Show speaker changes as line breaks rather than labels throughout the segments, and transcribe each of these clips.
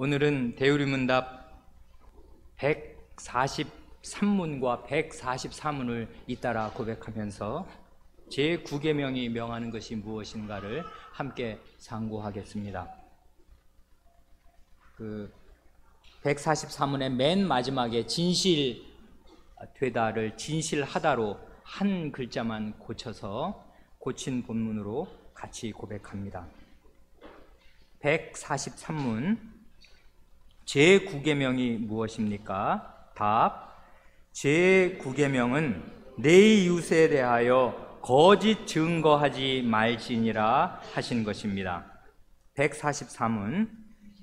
오늘은 대우리문답 143문과 144문을 잇따라 고백하면서 제9계명이 명하는 것이 무엇인가를 함께 상고하겠습니다. 144문의 맨 마지막에 진실되다를 진실하다로 한 글자만 고쳐서 고친 본문으로 같이 고백합니다. 143문 제9계명이 무엇입니까? 답. 제9계명은 내 이웃에 대하여 거짓 증거하지 말지니라 하신 것입니다. 144문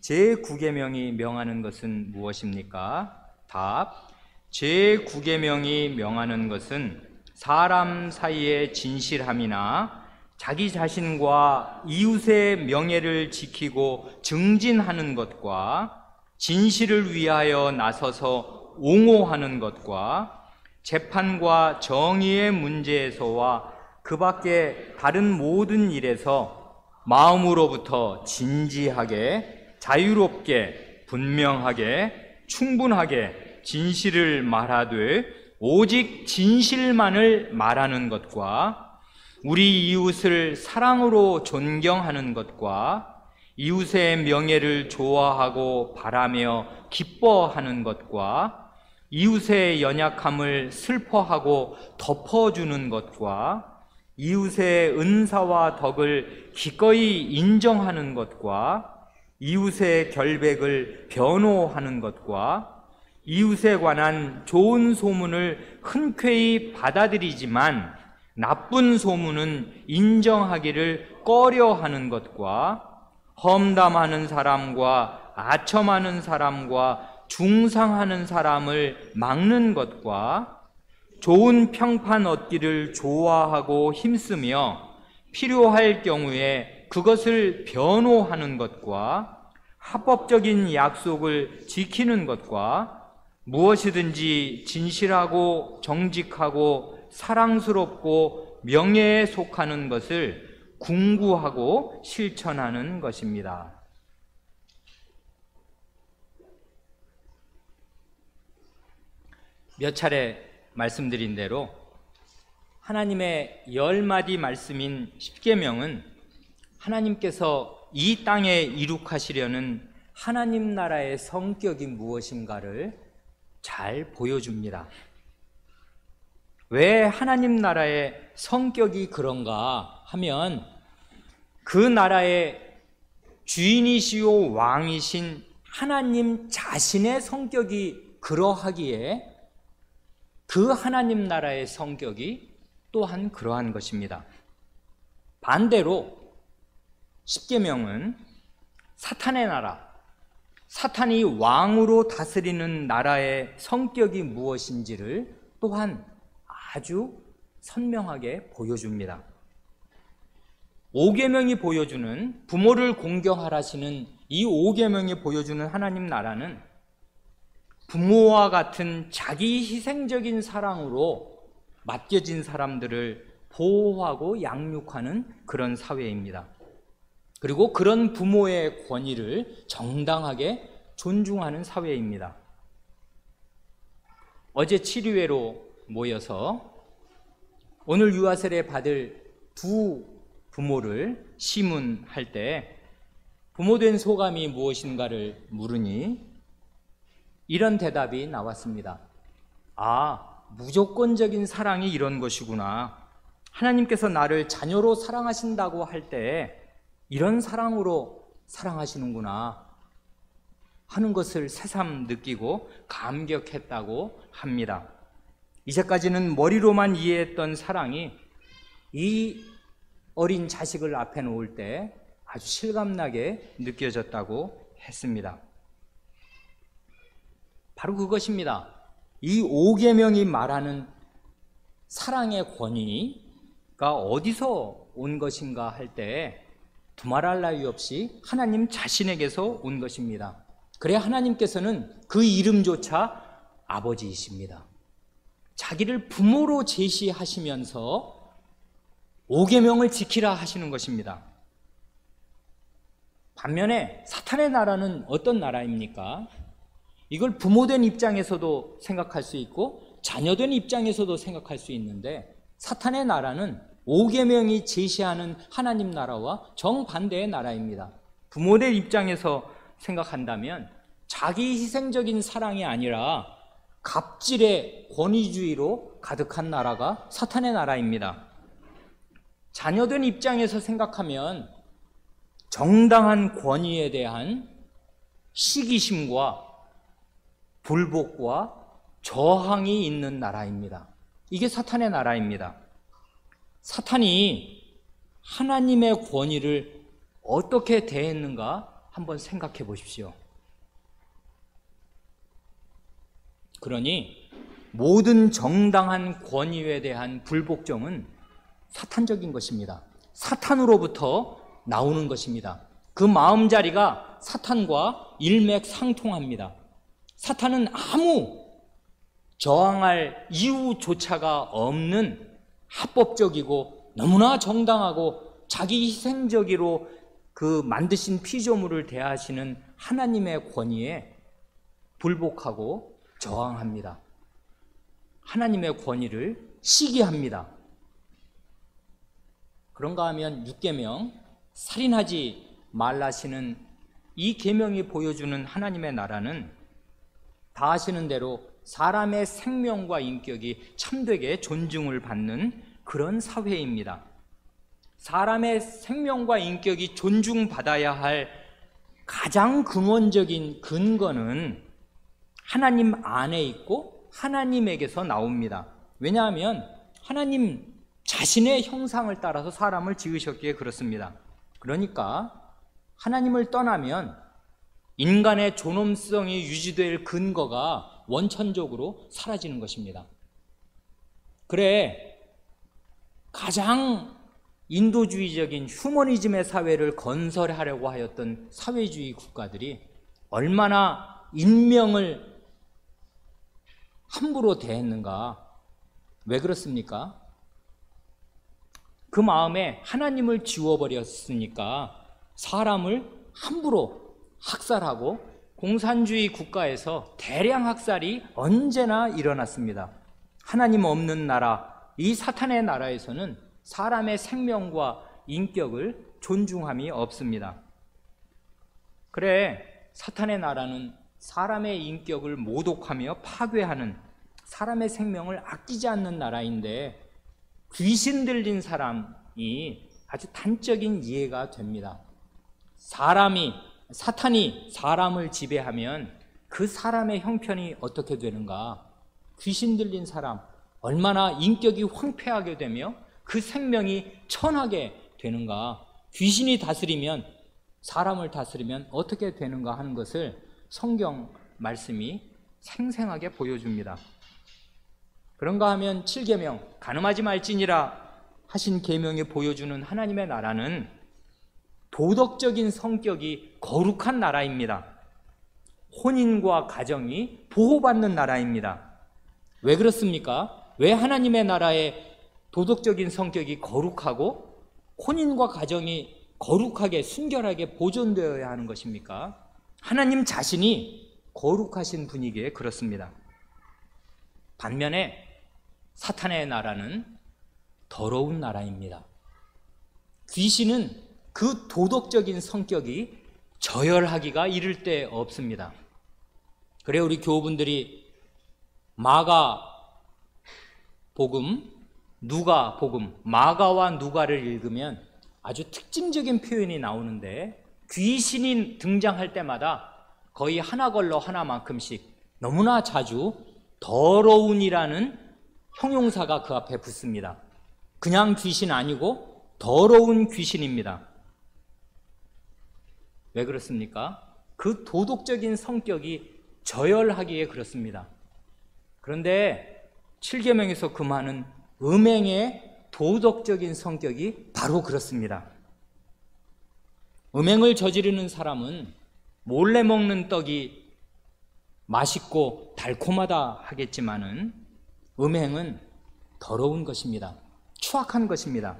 제9계명이 명하는 것은 무엇입니까? 답. 제9계명이 명하는 것은 사람 사이의 진실함이나 자기 자신과 이웃의 명예를 지키고 증진하는 것과 진실을 위하여 나서서 옹호하는 것과 재판과 정의의 문제에서와 그 밖에 다른 모든 일에서 마음으로부터 진지하게, 자유롭게, 분명하게, 충분하게 진실을 말하되 오직 진실만을 말하는 것과 우리 이웃을 사랑으로 존경하는 것과 이웃의 명예를 좋아하고 바라며 기뻐하는 것과 이웃의 연약함을 슬퍼하고 덮어주는 것과 이웃의 은사와 덕을 기꺼이 인정하는 것과 이웃의 결백을 변호하는 것과 이웃에 관한 좋은 소문을 흔쾌히 받아들이지만 나쁜 소문은 인정하기를 꺼려하는 것과 험담하는 사람과 아첨하는 사람과 중상하는 사람을 막는 것과 좋은 평판 얻기를 좋아하고 힘쓰며 필요할 경우에 그것을 변호하는 것과 합법적인 약속을 지키는 것과 무엇이든지 진실하고 정직하고 사랑스럽고 명예에 속하는 것을 궁구하고 실천하는 것입니다. 몇 차례 말씀드린 대로 하나님의 10마디 말씀인 10계명은 하나님께서 이 땅에 이룩하시려는 하나님 나라의 성격이 무엇인가를 잘 보여줍니다. 왜 하나님 나라의 성격이 그런가 하면 그 나라의 주인이시오 왕이신 하나님 자신의 성격이 그러하기에 그 하나님 나라의 성격이 또한 그러한 것입니다. 반대로 10계명은 사탄의 나라, 사탄이 왕으로 다스리는 나라의 성격이 무엇인지를 또한 아주 선명하게 보여줍니다. 5계명이 보여주는 부모를 공경하라시는 이 5계명이 보여주는 하나님 나라는 부모와 같은 자기 희생적인 사랑으로 맡겨진 사람들을 보호하고 양육하는 그런 사회입니다. 그리고 그런 부모의 권위를 정당하게 존중하는 사회입니다. 어제 치료회로 모여서 오늘 유아세례 받을 두 부모를 시문할 때 부모된 소감이 무엇인가를 물으니 이런 대답이 나왔습니다. 아, 무조건적인 사랑이 이런 것이구나. 하나님께서 나를 자녀로 사랑하신다고 할 때 이런 사랑으로 사랑하시는구나 하는 것을 새삼 느끼고 감격했다고 합니다. 이제까지는 머리로만 이해했던 사랑이 이 어린 자식을 앞에 놓을 때 아주 실감나게 느껴졌다고 했습니다. 바로 그것입니다. 이 5계명이 말하는 사랑의 권위가 어디서 온 것인가 할 때 두말할 나위 없이 하나님 자신에게서 온 것입니다. 그래 하나님께서는 그 이름조차 아버지이십니다. 자기를 부모로 제시하시면서 5계명을 지키라 하시는 것입니다. 반면에 사탄의 나라는 어떤 나라입니까? 이걸 부모된 입장에서도 생각할 수 있고 자녀된 입장에서도 생각할 수 있는데, 사탄의 나라는 5계명이 제시하는 하나님 나라와 정반대의 나라입니다. 부모된 입장에서 생각한다면 자기 희생적인 사랑이 아니라 갑질의 권위주의로 가득한 나라가 사탄의 나라입니다. 자녀된 입장에서 생각하면 정당한 권위에 대한 시기심과 불복과 저항이 있는 나라입니다. 이게 사탄의 나라입니다. 사탄이 하나님의 권위를 어떻게 대했는가 한번 생각해 보십시오. 그러니 모든 정당한 권위에 대한 불복종은 사탄적인 것입니다. 사탄으로부터 나오는 것입니다. 그 마음자리가 사탄과 일맥상통합니다. 사탄은 아무 저항할 이유조차가 없는 합법적이고 너무나 정당하고 자기 희생적으로 그 만드신 피조물을 대하시는 하나님의 권위에 불복하고 저항합니다. 하나님의 권위를 시기합니다. 그런가 하면 6계명, 살인하지 말라시는 이 계명이 보여주는 하나님의 나라는 다 아시는 대로 사람의 생명과 인격이 참되게 존중을 받는 그런 사회입니다. 사람의 생명과 인격이 존중받아야 할 가장 근원적인 근거는 하나님 안에 있고 하나님에게서 나옵니다. 왜냐하면 하나님 자신의 형상을 따라서 사람을 지으셨기에 그렇습니다. 그러니까 하나님을 떠나면 인간의 존엄성이 유지될 근거가 원천적으로 사라지는 것입니다. 그래, 가장 인도주의적인 휴머니즘의 사회를 건설하려고 하였던 사회주의 국가들이 얼마나 인명을 함부로 대했는가. 왜 그렇습니까? 그 마음에 하나님을 지워버렸으니까 사람을 함부로 학살하고 공산주의 국가에서 대량 학살이 언제나 일어났습니다. 하나님 없는 나라, 이 사탄의 나라에서는 사람의 생명과 인격을 존중함이 없습니다. 그래, 사탄의 나라는 사람의 인격을 모독하며 파괴하는, 사람의 생명을 아끼지 않는 나라인데 귀신 들린 사람이 아주 단적인 이해가 됩니다. 사탄이 사람을 지배하면 그 사람의 형편이 어떻게 되는가? 귀신 들린 사람, 얼마나 인격이 황폐하게 되며 그 생명이 천하게 되는가? 귀신이 다스리면, 사람을 다스리면 어떻게 되는가 하는 것을 성경 말씀이 생생하게 보여줍니다. 그런가 하면 7계명, 간음하지 말지니라 하신 계명이 보여주는 하나님의 나라는 도덕적인 성격이 거룩한 나라입니다. 혼인과 가정이 보호받는 나라입니다. 왜 그렇습니까? 왜 하나님의 나라의 도덕적인 성격이 거룩하고 혼인과 가정이 거룩하게 순결하게 보존되어야 하는 것입니까? 하나님 자신이 거룩하신 분이기에 그렇습니다. 반면에 사탄의 나라는 더러운 나라입니다. 귀신은 그 도덕적인 성격이 저열하기가 이를 데 없습니다. 그래, 우리 교우분들이 마가복음, 누가복음, 마가와 누가를 읽으면 아주 특징적인 표현이 나오는데, 귀신이 등장할 때마다 거의 하나 걸러 하나만큼씩 너무나 자주 더러운이라는 형용사가 그 앞에 붙습니다. 그냥 귀신 아니고 더러운 귀신입니다. 왜 그렇습니까? 그 도덕적인 성격이 저열하기에 그렇습니다. 그런데 7계명에서 금하는 음행의 도덕적인 성격이 바로 그렇습니다. 음행을 저지르는 사람은 몰래 먹는 떡이 맛있고 달콤하다 하겠지만은 음행은 더러운 것입니다. 추악한 것입니다.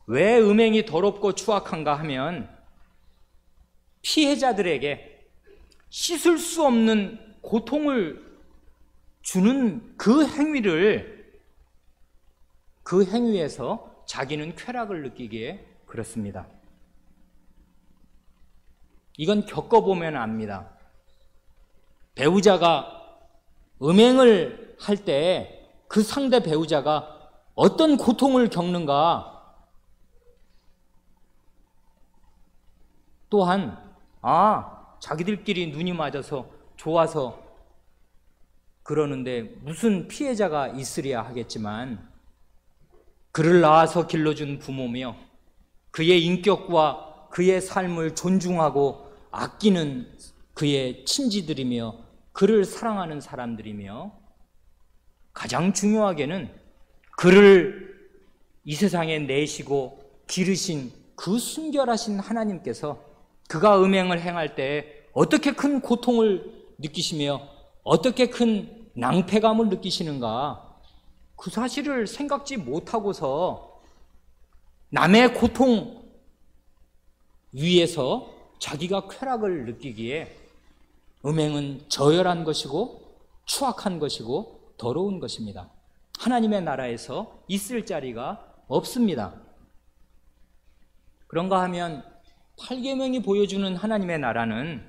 왜 음행이 더럽고 추악한가 하면 피해자들에게 씻을 수 없는 고통을 주는 그 행위에서 자기는 쾌락을 느끼기에 그렇습니다. 이건 겪어보면 압니다. 배우자가 음행을 할 때 그 상대 배우자가 어떤 고통을 겪는가, 또한 자기들끼리 눈이 맞아서 좋아서 그러는데 무슨 피해자가 있으리야 하겠지만, 그를 낳아서 길러준 부모며 그의 인격과 그의 삶을 존중하고 아끼는 그의 친지들이며 그를 사랑하는 사람들이며, 가장 중요하게는 그를 이 세상에 내시고 기르신 그 순결하신 하나님께서 그가 음행을 행할 때 어떻게 큰 고통을 느끼시며 어떻게 큰 낭패감을 느끼시는가, 그 사실을 생각지 못하고서 남의 고통 위에서 자기가 쾌락을 느끼기에 음행은 저열한 것이고 추악한 것이고 더러운 것입니다. 하나님의 나라에서 있을 자리가 없습니다. 그런가 하면 8계명이 보여주는 하나님의 나라는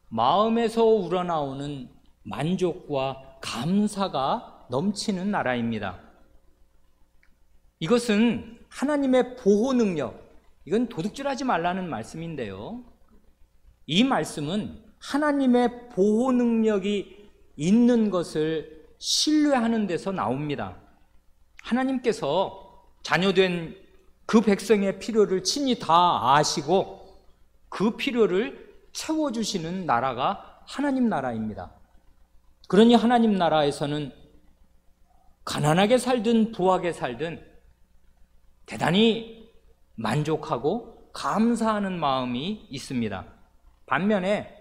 마음에서 우러나오는 만족과 감사가 넘치는 나라입니다. 이것은 하나님의 보호 능력, 이건 도둑질하지 말라는 말씀인데요, 이 말씀은 하나님의 보호 능력이 있는 것을 신뢰하는 데서 나옵니다. 하나님께서 자녀된 그 백성의 필요를 친히 다 아시고 그 필요를 채워주시는 나라가 하나님 나라입니다. 그러니 하나님 나라에서는 가난하게 살든 부하게 살든 대단히 만족하고 감사하는 마음이 있습니다. 반면에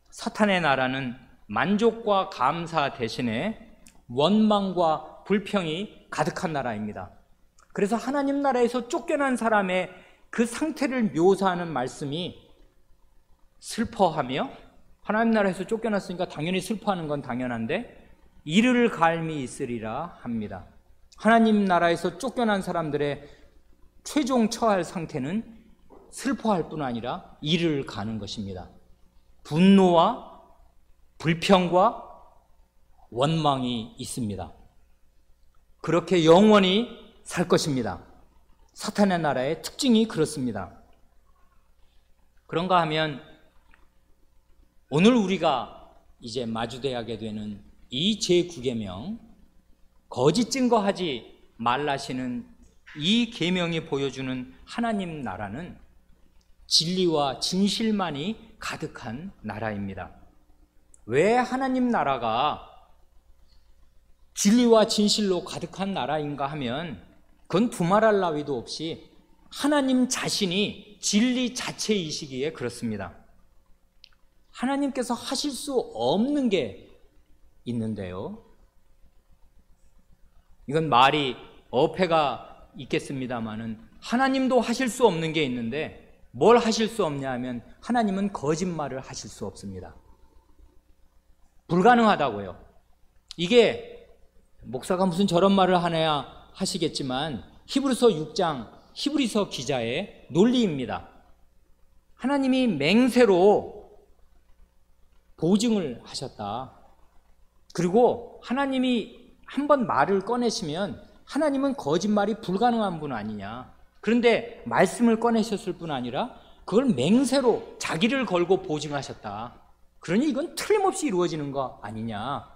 사탄의 나라는 만족과 감사 대신에 원망과 불평이 가득한 나라입니다. 그래서 하나님 나라에서 쫓겨난 사람의 그 상태를 묘사하는 말씀이 슬퍼하며, 하나님 나라에서 쫓겨났으니까 당연히 슬퍼하는 건 당연한데, 이를 갈미 있으리라 합니다. 하나님 나라에서 쫓겨난 사람들의 최종 처할 상태는 슬퍼할 뿐 아니라 이를 가는 것입니다. 분노와 불평과 원망이 있습니다. 그렇게 영원히 살 것입니다. 사탄의 나라의 특징이 그렇습니다. 그런가 하면 오늘 우리가 이제 마주대하게 되는 이 제9계명, 거짓 증거하지 말라시는 이 계명이 보여주는 하나님 나라는 진리와 진실만이 가득한 나라입니다. 왜 하나님 나라가 진리와 진실로 가득한 나라인가 하면, 그건 두말할 나위도 없이 하나님 자신이 진리 자체이시기에 그렇습니다. 하나님께서 하실 수 없는 게 있는데요, 이건 말이 어폐가 있겠습니다마는 하나님도 하실 수 없는 게 있는데, 뭘 하실 수 없냐 하면 하나님은 거짓말을 하실 수 없습니다. 불가능하다고요. 이게 목사가 무슨 저런 말을 하냐 하시겠지만, 히브리서 6장 히브리서 기자의 논리입니다. 하나님이 맹세로 보증을 하셨다. 그리고 하나님이 한번 말을 꺼내시면 하나님은 거짓말이 불가능한 분 아니냐. 그런데 말씀을 꺼내셨을 뿐 아니라 그걸 맹세로 자기를 걸고 보증하셨다. 그러니 이건 틀림없이 이루어지는 거 아니냐.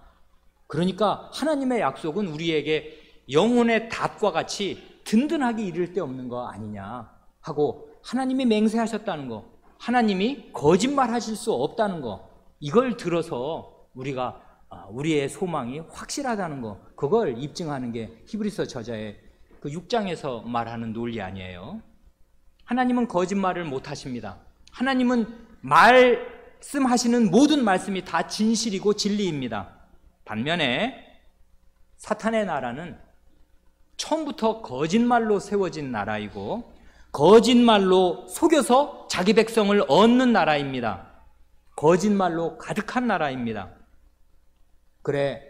그러니까 하나님의 약속은 우리에게 영혼의 닷과 같이 든든하게 이를 데 없는 거 아니냐 하고, 하나님이 맹세하셨다는 거, 하나님이 거짓말하실 수 없다는 거, 이걸 들어서 우리가 우리의 소망이 확실하다는 거, 그걸 입증하는 게 히브리서 저자의 그 6장에서 말하는 논리 아니에요. 하나님은 거짓말을 못 하십니다. 하나님은 말씀하시는 모든 말씀이 다 진실이고 진리입니다. 반면에 사탄의 나라는 처음부터 거짓말로 세워진 나라이고, 거짓말로 속여서 자기 백성을 얻는 나라입니다. 거짓말로 가득한 나라입니다. 그래,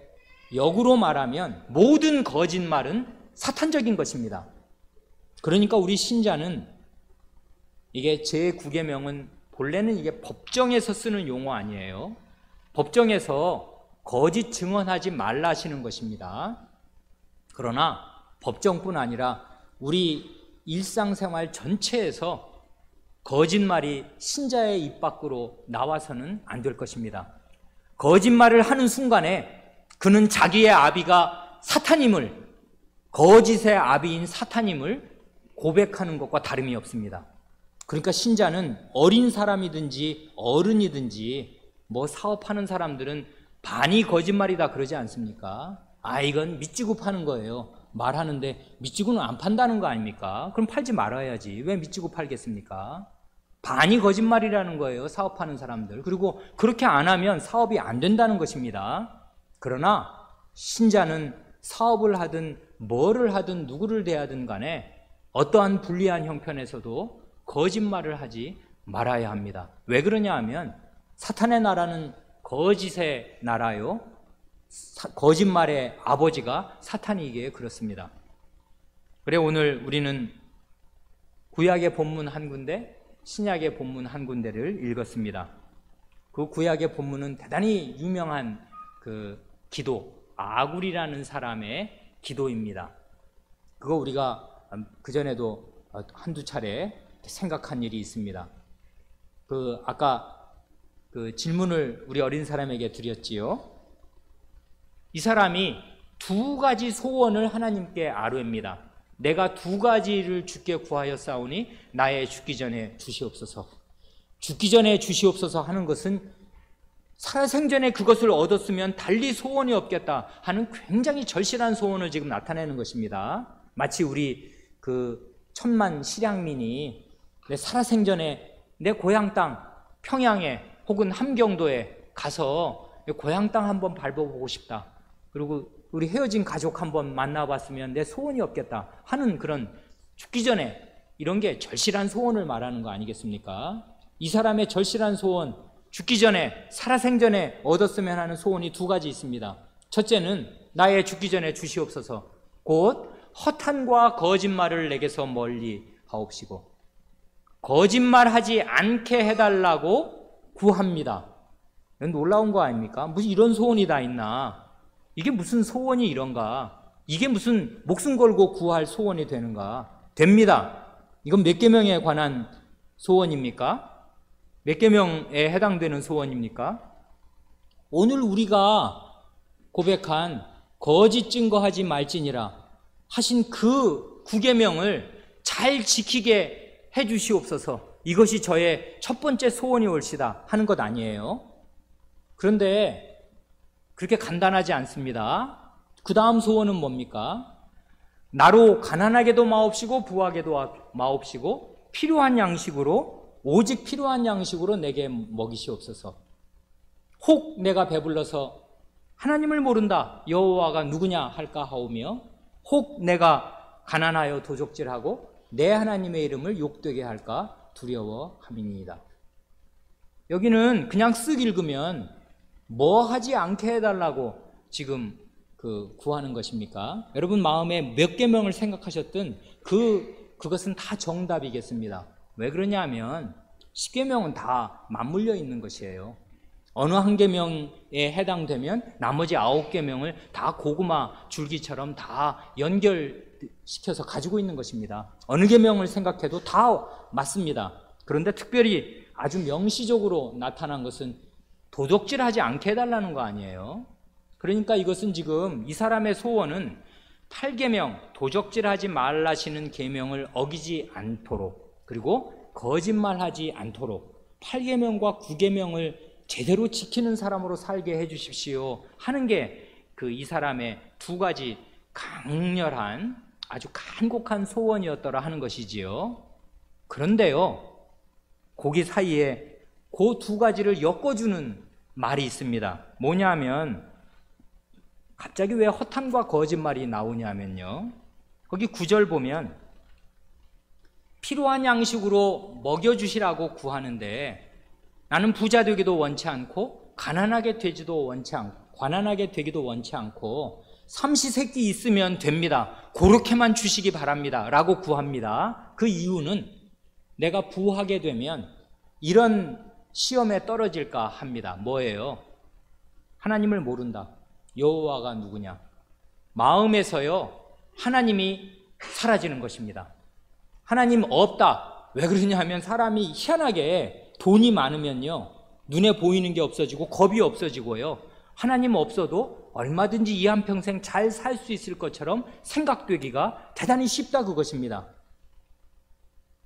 역으로 말하면 모든 거짓말은 사탄적인 것입니다. 그러니까 우리 신자는 이게 제9계명은 본래는 이게 법정에서 쓰는 용어 아니에요. 법정에서 거짓 증언하지 말라 하시는 것입니다. 그러나 법정뿐 아니라 우리 일상생활 전체에서 거짓말이 신자의 입 밖으로 나와서는 안 될 것입니다. 거짓말을 하는 순간에 그는 자기의 아비가 사탄임을, 거짓의 아비인 사탄임을 고백하는 것과 다름이 없습니다. 그러니까 신자는 어린 사람이든지 어른이든지 뭐 사업하는 사람들은 반이 거짓말이다 그러지 않습니까? 이건 밑지고 파는 거예요. 말하는데 밑지고는 안 판다는 거 아닙니까? 그럼 팔지 말아야지. 왜 밑지고 팔겠습니까? 반이 거짓말이라는 거예요, 사업하는 사람들. 그리고 그렇게 안 하면 사업이 안 된다는 것입니다. 그러나 신자는 사업을 하든 뭐를 하든 누구를 대하든 간에 어떠한 불리한 형편에서도 거짓말을 하지 말아야 합니다. 왜 그러냐 하면 사탄의 나라는 거짓의 나라요. 거짓말의 아버지가 사탄이기에 그렇습니다. 그래, 오늘 우리는 구약의 본문 한 군데, 신약의 본문 한 군데를 읽었습니다. 그 구약의 본문은 대단히 유명한 그 기도, 아굴이라는 사람의 기도입니다. 그거 우리가 그전에도 한두 차례 생각한 일이 있습니다. 아까 그 질문을 우리 어린 사람에게 드렸지요. 이 사람이 두 가지 소원을 하나님께 아뢰입니다. 내가 두 가지를 주께 구하였사오니 나의 죽기 전에 주시옵소서. 죽기 전에 주시옵소서 하는 것은 살아생전에 그것을 얻었으면 달리 소원이 없겠다 하는 굉장히 절실한 소원을 지금 나타내는 것입니다. 마치 우리 그 천만 실향민이 내 살아생전에 내 고향 땅 평양에 혹은 함경도에 가서 고향 땅 한번 밟아보고 싶다. 그리고 우리 헤어진 가족 한번 만나봤으면 내 소원이 없겠다 하는 그런 죽기 전에 이런 게 절실한 소원을 말하는 거 아니겠습니까? 이 사람의 절실한 소원, 죽기 전에 살아생전에 얻었으면 하는 소원이 두 가지 있습니다. 첫째는 나의 죽기 전에 주시옵소서. 곧 허탄과 거짓말을 내게서 멀리 하옵시고 거짓말하지 않게 해달라고 구합니다. 놀라운 거 아닙니까? 무슨 이런 소원이 다 있나? 이게 무슨 소원이 이런가? 이게 무슨 목숨 걸고 구할 소원이 되는가? 됩니다. 이건 몇 계명에 관한 소원입니까? 몇 계명에 해당되는 소원입니까? 오늘 우리가 고백한 거짓 증거하지 말지니라 하신 그 9계명을 잘 지키게 해 주시옵소서. 이것이 저의 첫 번째 소원이 올시다 하는 것 아니에요. 그런데 그렇게 간단하지 않습니다. 그 다음 소원은 뭡니까? 나로 가난하게도 마옵시고 부하게도 마옵시고 필요한 양식으로 오직 필요한 양식으로 내게 먹이시옵소서. 혹 내가 배불러서 하나님을 모른다 여호와가 누구냐 할까 하오며 혹 내가 가난하여 도적질하고 내 하나님의 이름을 욕되게 할까 두려워함이니이다. 여기는 그냥 쓱 읽으면 뭐 하지 않게 해달라고 지금 구하는 것입니까? 여러분 마음에 몇 계명을 생각하셨든 그것은 다 정답이겠습니다. 왜 그러냐 하면 10계명은 다 맞물려 있는 것이에요. 어느 한 계명에 해당되면 나머지 9계명을 다 고구마 줄기처럼 다 연결시켜서 가지고 있는 것입니다. 어느 계명을 생각해도 다 맞습니다. 그런데 특별히 아주 명시적으로 나타난 것은 도적질하지 않게 해달라는 거 아니에요. 그러니까 이것은 지금 이 사람의 소원은 8계명 도적질하지 말라시는 계명을 어기지 않도록 그리고 거짓말하지 않도록 8계명과 9계명을 제대로 지키는 사람으로 살게 해주십시오 하는 게 이 사람의 두 가지 강렬한 아주 간곡한 소원이었더라 하는 것이지요. 그런데요, 거기 사이에 그 두 가지를 엮어주는 말이 있습니다. 뭐냐면 갑자기 왜 허탄과 거짓말이 나오냐면요, 거기 9절 보면 필요한 양식으로 먹여주시라고 구하는데 나는 부자 되기도 원치 않고 가난하게 되기도 원치 않고 삼시세끼 있으면 됩니다. 그렇게만 주시기 바랍니다. 라고 구합니다. 그 이유는 내가 부하게 되면 이런 시험에 떨어질까 합니다. 뭐예요? 하나님을 모른다. 여호와가 누구냐? 마음에서요, 하나님이 사라지는 것입니다. 하나님 없다. 왜 그러냐 하면 사람이 희한하게 돈이 많으면요, 눈에 보이는 게 없어지고 겁이 없어지고요, 하나님 없어도 얼마든지 이 한평생 잘 살 수 있을 것처럼 생각되기가 대단히 쉽다, 그것입니다.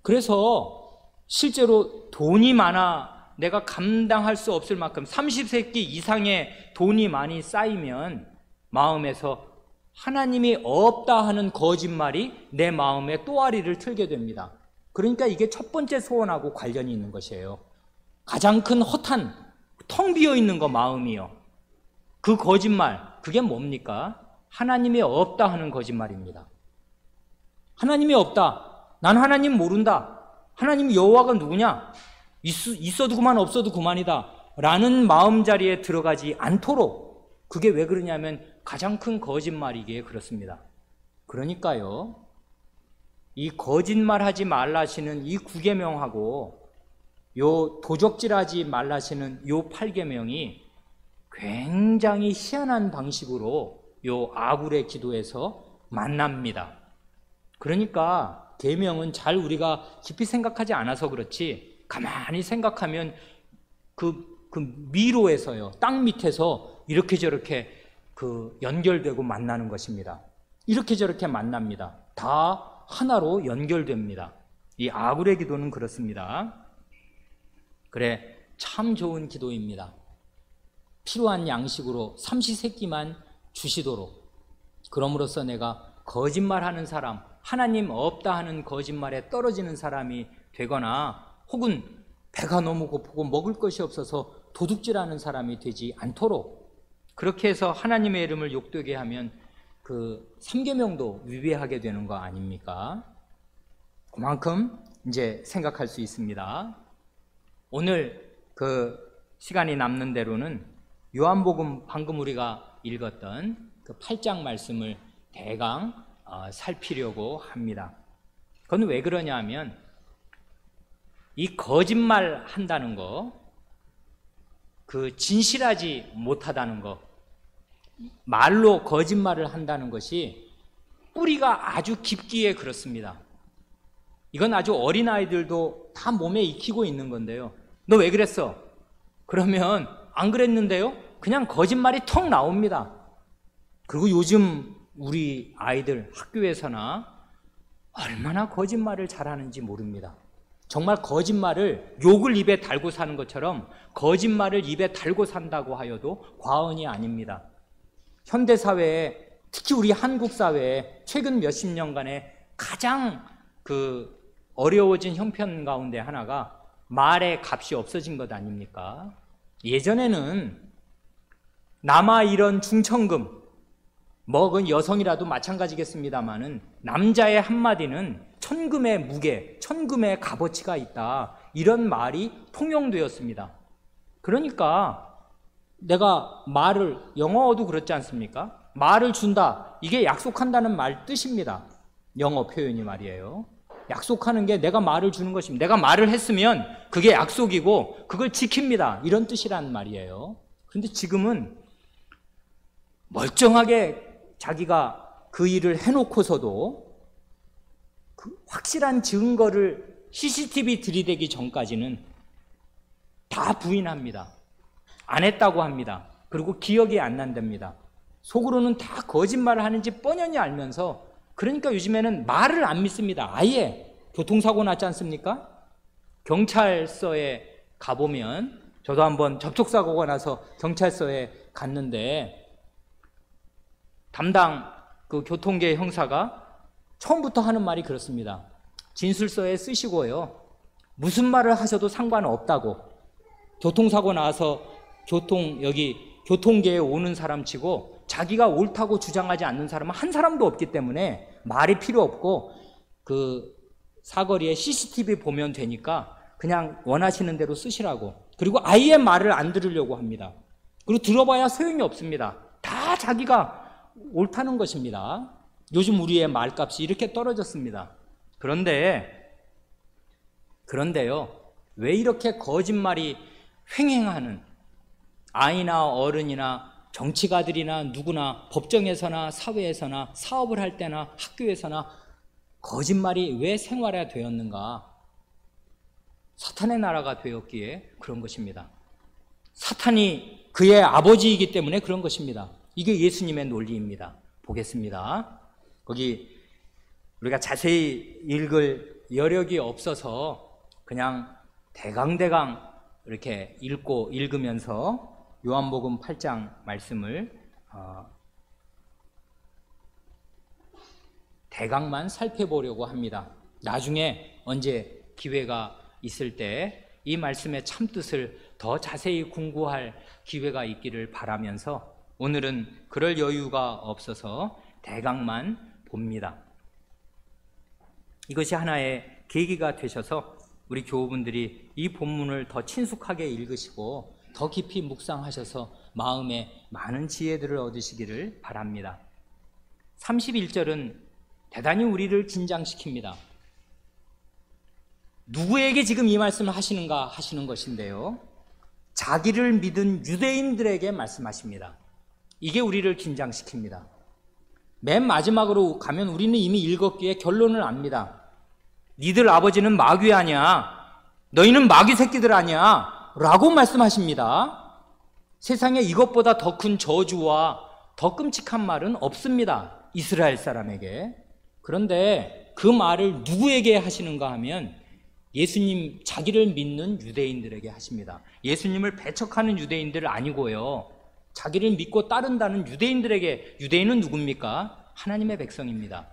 그래서 실제로 돈이 많아 내가 감당할 수 없을 만큼 30세끼 이상의 돈이 많이 쌓이면 마음에서 하나님이 없다 하는 거짓말이 내 마음에 또아리를 틀게 됩니다. 그러니까 이게 첫 번째 소원하고 관련이 있는 것이에요. 가장 큰 허탄, 텅 비어 있는 거, 마음이요. 그 거짓말, 그게 뭡니까? 하나님이 없다 하는 거짓말입니다. 하나님이 없다. 난 하나님 모른다. 하나님 여호와가 누구냐? 있어도 그만, 없어도 그만이다. 라는 마음자리에 들어가지 않도록, 그게 왜 그러냐면 가장 큰 거짓말이기에 그렇습니다. 그러니까요, 이 거짓말하지 말라시는 이 9계명하고 요 도적질하지 말라시는 요 8계명이 굉장히 희한한 방식으로 요 아굴의 기도에서 만납니다. 그러니까 계명은 잘 우리가 깊이 생각하지 않아서 그렇지, 가만히 생각하면 그 미로에서요, 땅 밑에서 이렇게 저렇게 연결되고 만나는 것입니다. 이렇게 저렇게 만납니다. 다 하나로 연결됩니다. 이 아굴의 기도는 그렇습니다. 그래, 참 좋은 기도입니다. 필요한 양식으로 삼시세끼만 주시도록. 그럼으로써 내가 거짓말하는 사람, 하나님 없다 하는 거짓말에 떨어지는 사람이 되거나, 혹은 배가 너무 고프고 먹을 것이 없어서 도둑질하는 사람이 되지 않도록, 그렇게 해서 하나님의 이름을 욕되게 하면 그 3계명도 위배하게 되는 거 아닙니까? 그만큼 이제 생각할 수 있습니다. 오늘 그 시간이 남는 대로는 요한복음 방금 우리가 읽었던 그 8장 말씀을 대강 살피려고 합니다. 그건 왜 그러냐 하면, 이 거짓말 한다는 거, 그 진실하지 못하다는 거, 말로 거짓말을 한다는 것이 뿌리가 아주 깊기에 그렇습니다. 이건 아주 어린아이들도 다 몸에 익히고 있는 건데요. 너 왜 그랬어? 그러면 안 그랬는데요? 그냥 거짓말이 턱 나옵니다. 그리고 요즘 우리 아이들 학교에서나 얼마나 거짓말을 잘하는지 모릅니다. 정말 거짓말을 욕을 입에 달고 사는 것처럼 거짓말을 입에 달고 산다고 하여도 과언이 아닙니다. 현대사회에, 특히 우리 한국 사회에 최근 몇십 년간의 가장 어려워진 형편 가운데 하나가 말의 값이 없어진 것 아닙니까? 예전에는 남아 이런 중천금, 그건 여성이라도 마찬가지겠습니다만은 남자의 한마디는 천금의 무게, 천금의 값어치가 있다, 이런 말이 통용되었습니다. 그러니까 내가 말을, 영어도 그렇지 않습니까? 말을 준다, 이게 약속한다는 말 뜻입니다. 영어 표현이 말이에요. 약속하는 게 내가 말을 주는 것입니다. 내가 말을 했으면 그게 약속이고 그걸 지킵니다, 이런 뜻이란 말이에요. 그런데 지금은 멀쩡하게 자기가 그 일을 해놓고서도 그 확실한 증거를 CCTV 들이대기 전까지는 다 부인합니다. 안 했다고 합니다. 그리고 기억이 안 난답니다. 속으로는 다 거짓말을 하는지 뻔히 알면서, 그러니까 요즘에는 말을 안 믿습니다. 아예. 교통사고 났지 않습니까? 경찰서에 가보면, 저도 한번 접촉사고가 나서 경찰서에 갔는데 담당 그 교통계 형사가 처음부터 하는 말이 그렇습니다. 진술서에 쓰시고요, 무슨 말을 하셔도 상관없다고. 교통사고 나서 교통계에 오는 사람 치고 자기가 옳다고 주장하지 않는 사람은 한 사람도 없기 때문에 말이 필요 없고, 그 사거리에 CCTV 보면 되니까 그냥 원하시는 대로 쓰시라고. 그리고 아예 말을 안 들으려고 합니다. 그리고 들어봐야 소용이 없습니다. 다 자기가 옳다는 것입니다. 요즘 우리의 말값이 이렇게 떨어졌습니다. 그런데요, 왜 이렇게 거짓말이 횡행하는 아이나 어른이나 정치가들이나 누구나 법정에서나 사회에서나 사업을 할 때나 학교에서나 거짓말이 왜 생활화되었는가? 사탄의 나라가 되었기에 그런 것입니다. 사탄이 그의 아버지이기 때문에 그런 것입니다. 이게 예수님의 논리입니다. 보겠습니다. 거기 우리가 자세히 읽을 여력이 없어서 그냥 대강대강 이렇게 읽으면서 요한복음 8장 말씀을 대강만 살펴보려고 합니다. 나중에 언제 기회가 있을 때 이 말씀의 참뜻을 더 자세히 공부할 기회가 있기를 바라면서 오늘은 그럴 여유가 없어서 대강만 봅니다. 이것이 하나의 계기가 되셔서 우리 교우분들이 이 본문을 더 친숙하게 읽으시고 더 깊이 묵상하셔서 마음에 많은 지혜들을 얻으시기를 바랍니다. 31절은 대단히 우리를 긴장시킵니다. 누구에게 지금 이 말씀을 하시는가 하시는 것인데요, 자기를 믿은 유대인들에게 말씀하십니다. 이게 우리를 긴장시킵니다. 맨 마지막으로 가면 우리는 이미 읽었기에 결론을 압니다. 니들 아버지는 마귀 아니야, 너희는 마귀 새끼들 아니야 라고 말씀하십니다. 세상에 이것보다 더 큰 저주와 더 끔찍한 말은 없습니다, 이스라엘 사람에게. 그런데 그 말을 누구에게 하시는가 하면 예수님 자기를 믿는 유대인들에게 하십니다. 예수님을 배척하는 유대인들 아니고요, 자기를 믿고 따른다는 유대인들에게. 유대인은 누굽니까? 하나님의 백성입니다.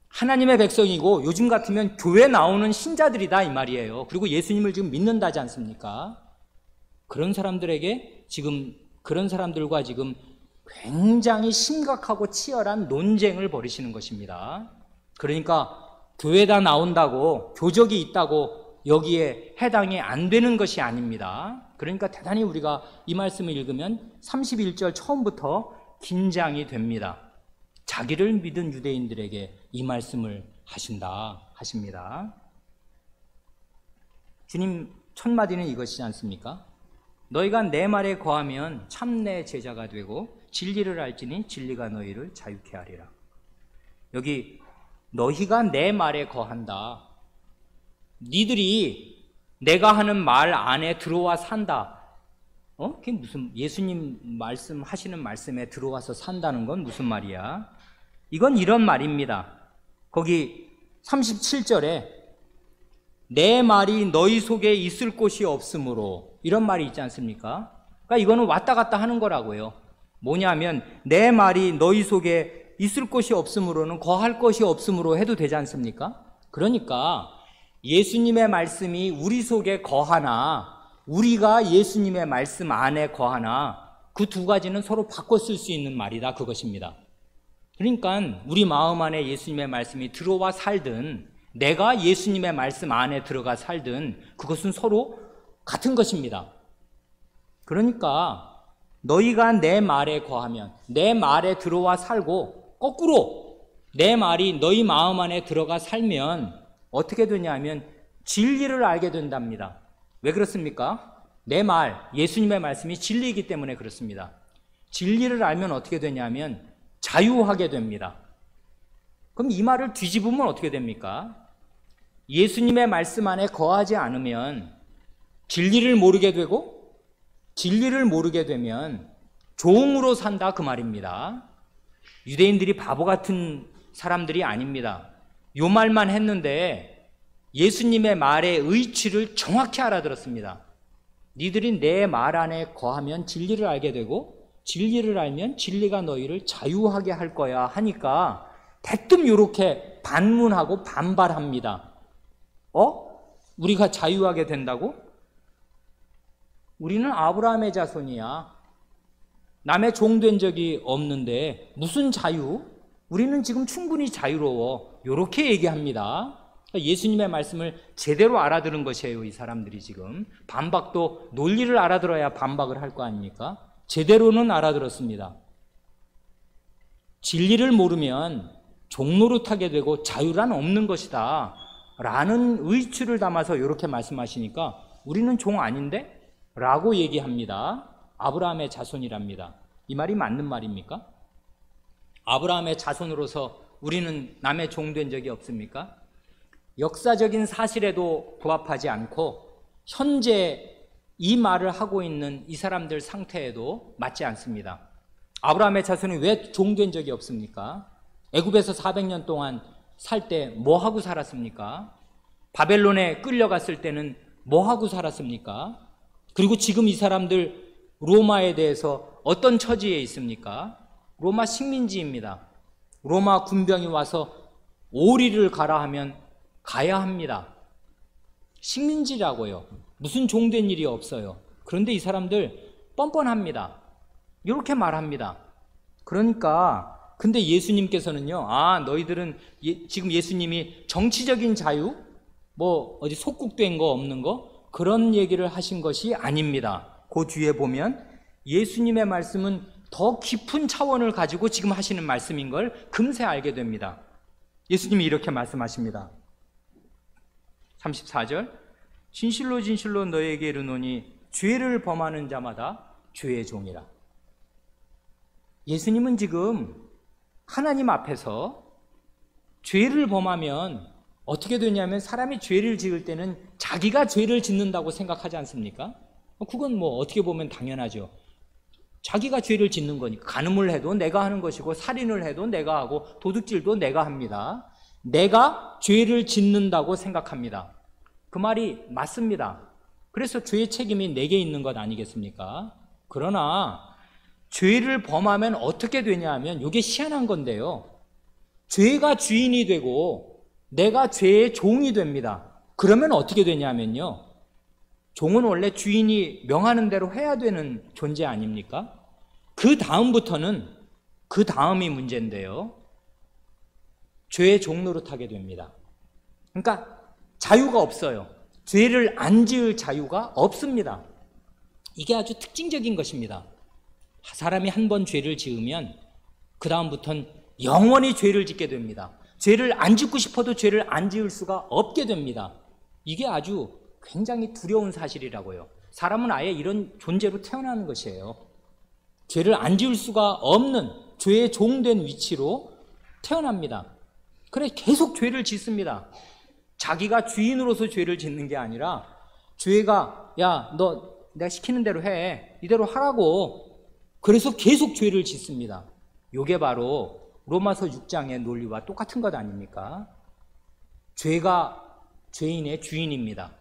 하나님의 백성이고 요즘 같으면 교회 나오는 신자들이다 이 말이에요. 그리고 예수님을 지금 믿는다지 않습니까? 그런 사람들에게 지금, 그런 사람들과 지금 굉장히 심각하고 치열한 논쟁을 벌이시는 것입니다. 그러니까 교회다 나온다고, 교적이 있다고 여기에 해당이 안 되는 것이 아닙니다. 그러니까 대단히 우리가 이 말씀을 읽으면 31절 처음부터 긴장이 됩니다. 자기를 믿은 유대인들에게 이 말씀을 하십니다. 주님 첫 마디는 이것이지 않습니까? 너희가 내 말에 거하면 참 내 제자가 되고 진리를 알지니 진리가 너희를 자유케 하리라. 여기 너희가 내 말에 거한다. 니들이 내가 하는 말 안에 들어와 산다. 그게 무슨, 예수님 말씀하시는 말씀에 들어와서 산다는 건 무슨 말이야? 이건 이런 말입니다. 거기 37절에 내 말이 너희 속에 있을 곳이 없으므로, 이런 말이 있지 않습니까? 그러니까 이거는 왔다 갔다 하는 거라고요. 뭐냐면 내 말이 너희 속에 있을 곳이 없으므로는 거할 것이 없으므로 해도 되지 않습니까? 그러니까 예수님의 말씀이 우리 속에 거하나 우리가 예수님의 말씀 안에 거하나 그 두 가지는 서로 바꿔 쓸 수 있는 말이다, 그것입니다. 그러니까 우리 마음 안에 예수님의 말씀이 들어와 살든 내가 예수님의 말씀 안에 들어가 살든 그것은 서로 같은 것입니다. 그러니까 너희가 내 말에 거하면, 내 말에 들어와 살고 거꾸로 내 말이 너희 마음 안에 들어가 살면 어떻게 되냐면 진리를 알게 된답니다. 왜 그렇습니까? 내 말, 예수님의 말씀이 진리이기 때문에 그렇습니다. 진리를 알면 어떻게 되냐면 자유하게 됩니다. 그럼 이 말을 뒤집으면 어떻게 됩니까? 예수님의 말씀 안에 거하지 않으면 진리를 모르게 되고, 진리를 모르게 되면 종으로 산다 그 말입니다. 유대인들이 바보 같은 사람들이 아닙니다. 요 말만 했는데 예수님의 말의 의취를 정확히 알아들었습니다. 니들이 내 말 안에 거하면 진리를 알게 되고 진리를 알면 진리가 너희를 자유하게 할 거야 하니까 대뜸 이렇게 반문하고 반발합니다. 우리가 자유하게 된다고? 우리는 아브라함의 자손이야. 남의 종 된 적이 없는데 무슨 자유? 우리는 지금 충분히 자유로워. 이렇게 얘기합니다. 예수님의 말씀을 제대로 알아들은 것이에요. 이 사람들이 지금 반박도 논리를 알아들어야 반박을 할 거 아닙니까? 제대로는 알아들었습니다. 진리를 모르면 종노릇하게 되고 자유란 없는 것이다 라는 의추를 담아서 이렇게 말씀하시니까 우리는 종 아닌데? 라고 얘기합니다. 아브라함의 자손이랍니다. 이 말이 맞는 말입니까? 아브라함의 자손으로서 우리는 남의 종 된 적이 없습니까? 역사적인 사실에도 부합하지 않고 현재 이 말을 하고 있는 이 사람들 상태에도 맞지 않습니다. 아브라함의 자손이 왜 종 된 적이 없습니까? 애굽에서 400년 동안 살 때 뭐 하고 살았습니까? 바벨론에 끌려갔을 때는 뭐 하고 살았습니까? 그리고 지금 이 사람들 로마에 대해서 어떤 처지에 있습니까? 로마 식민지입니다. 로마 군병이 와서 오리를 가라 하면 가야 합니다. 식민지라고요. 무슨 종된 일이 없어요. 그런데 이 사람들 뻔뻔합니다. 이렇게 말합니다. 그러니까 근데 예수님께서는요, 너희들은 지금 예수님이 정치적인 자유, 뭐 어디 속국된 거 없는 거 그런 얘기를 하신 것이 아닙니다. 그 뒤에 보면 예수님의 말씀은 더 깊은 차원을 가지고 지금 하시는 말씀인 걸 금세 알게 됩니다. 예수님이 이렇게 말씀하십니다. 34절, 진실로 진실로 너희에게 이르노니 죄를 범하는 자마다 죄의 종이라. 예수님은 지금 하나님 앞에서 죄를 범하면 어떻게 되냐면 사람이 죄를 지을 때는 자기가 죄를 짓는다고 생각하지 않습니까? 그건 뭐 어떻게 보면 당연하죠. 자기가 죄를 짓는 거니까. 간음을 해도 내가 하는 것이고 살인을 해도 내가 하고 도둑질도 내가 합니다. 내가 죄를 짓는다고 생각합니다. 그 말이 맞습니다. 그래서 죄의 책임이 내게 있는 것 아니겠습니까? 그러나 죄를 범하면 어떻게 되냐 하면 이게 희한한 건데요. 죄가 주인이 되고 내가 죄의 종이 됩니다. 그러면 어떻게 되냐면요. 종은 원래 주인이 명하는 대로 해야 되는 존재 아닙니까? 그 다음부터는 그 다음이 문제인데요. 죄의 종노릇하게 됩니다. 그러니까 자유가 없어요. 죄를 안 지을 자유가 없습니다. 이게 아주 특징적인 것입니다. 사람이 한 번 죄를 지으면 그 다음부터는 영원히 죄를 짓게 됩니다. 죄를 안 짓고 싶어도 죄를 안 지을 수가 없게 됩니다. 이게 아주 굉장히 두려운 사실이라고요. 사람은 아예 이런 존재로 태어나는 것이에요. 죄를 안 지을 수가 없는 죄의 종된 위치로 태어납니다. 그래 계속 죄를 짓습니다. 자기가 주인으로서 죄를 짓는 게 아니라 죄가 너 내가 시키는 대로 해. 이대로 하라고. 그래서 계속 죄를 짓습니다. 이게 바로 로마서 6장의 논리와 똑같은 것 아닙니까? 죄가 죄인의 주인입니다.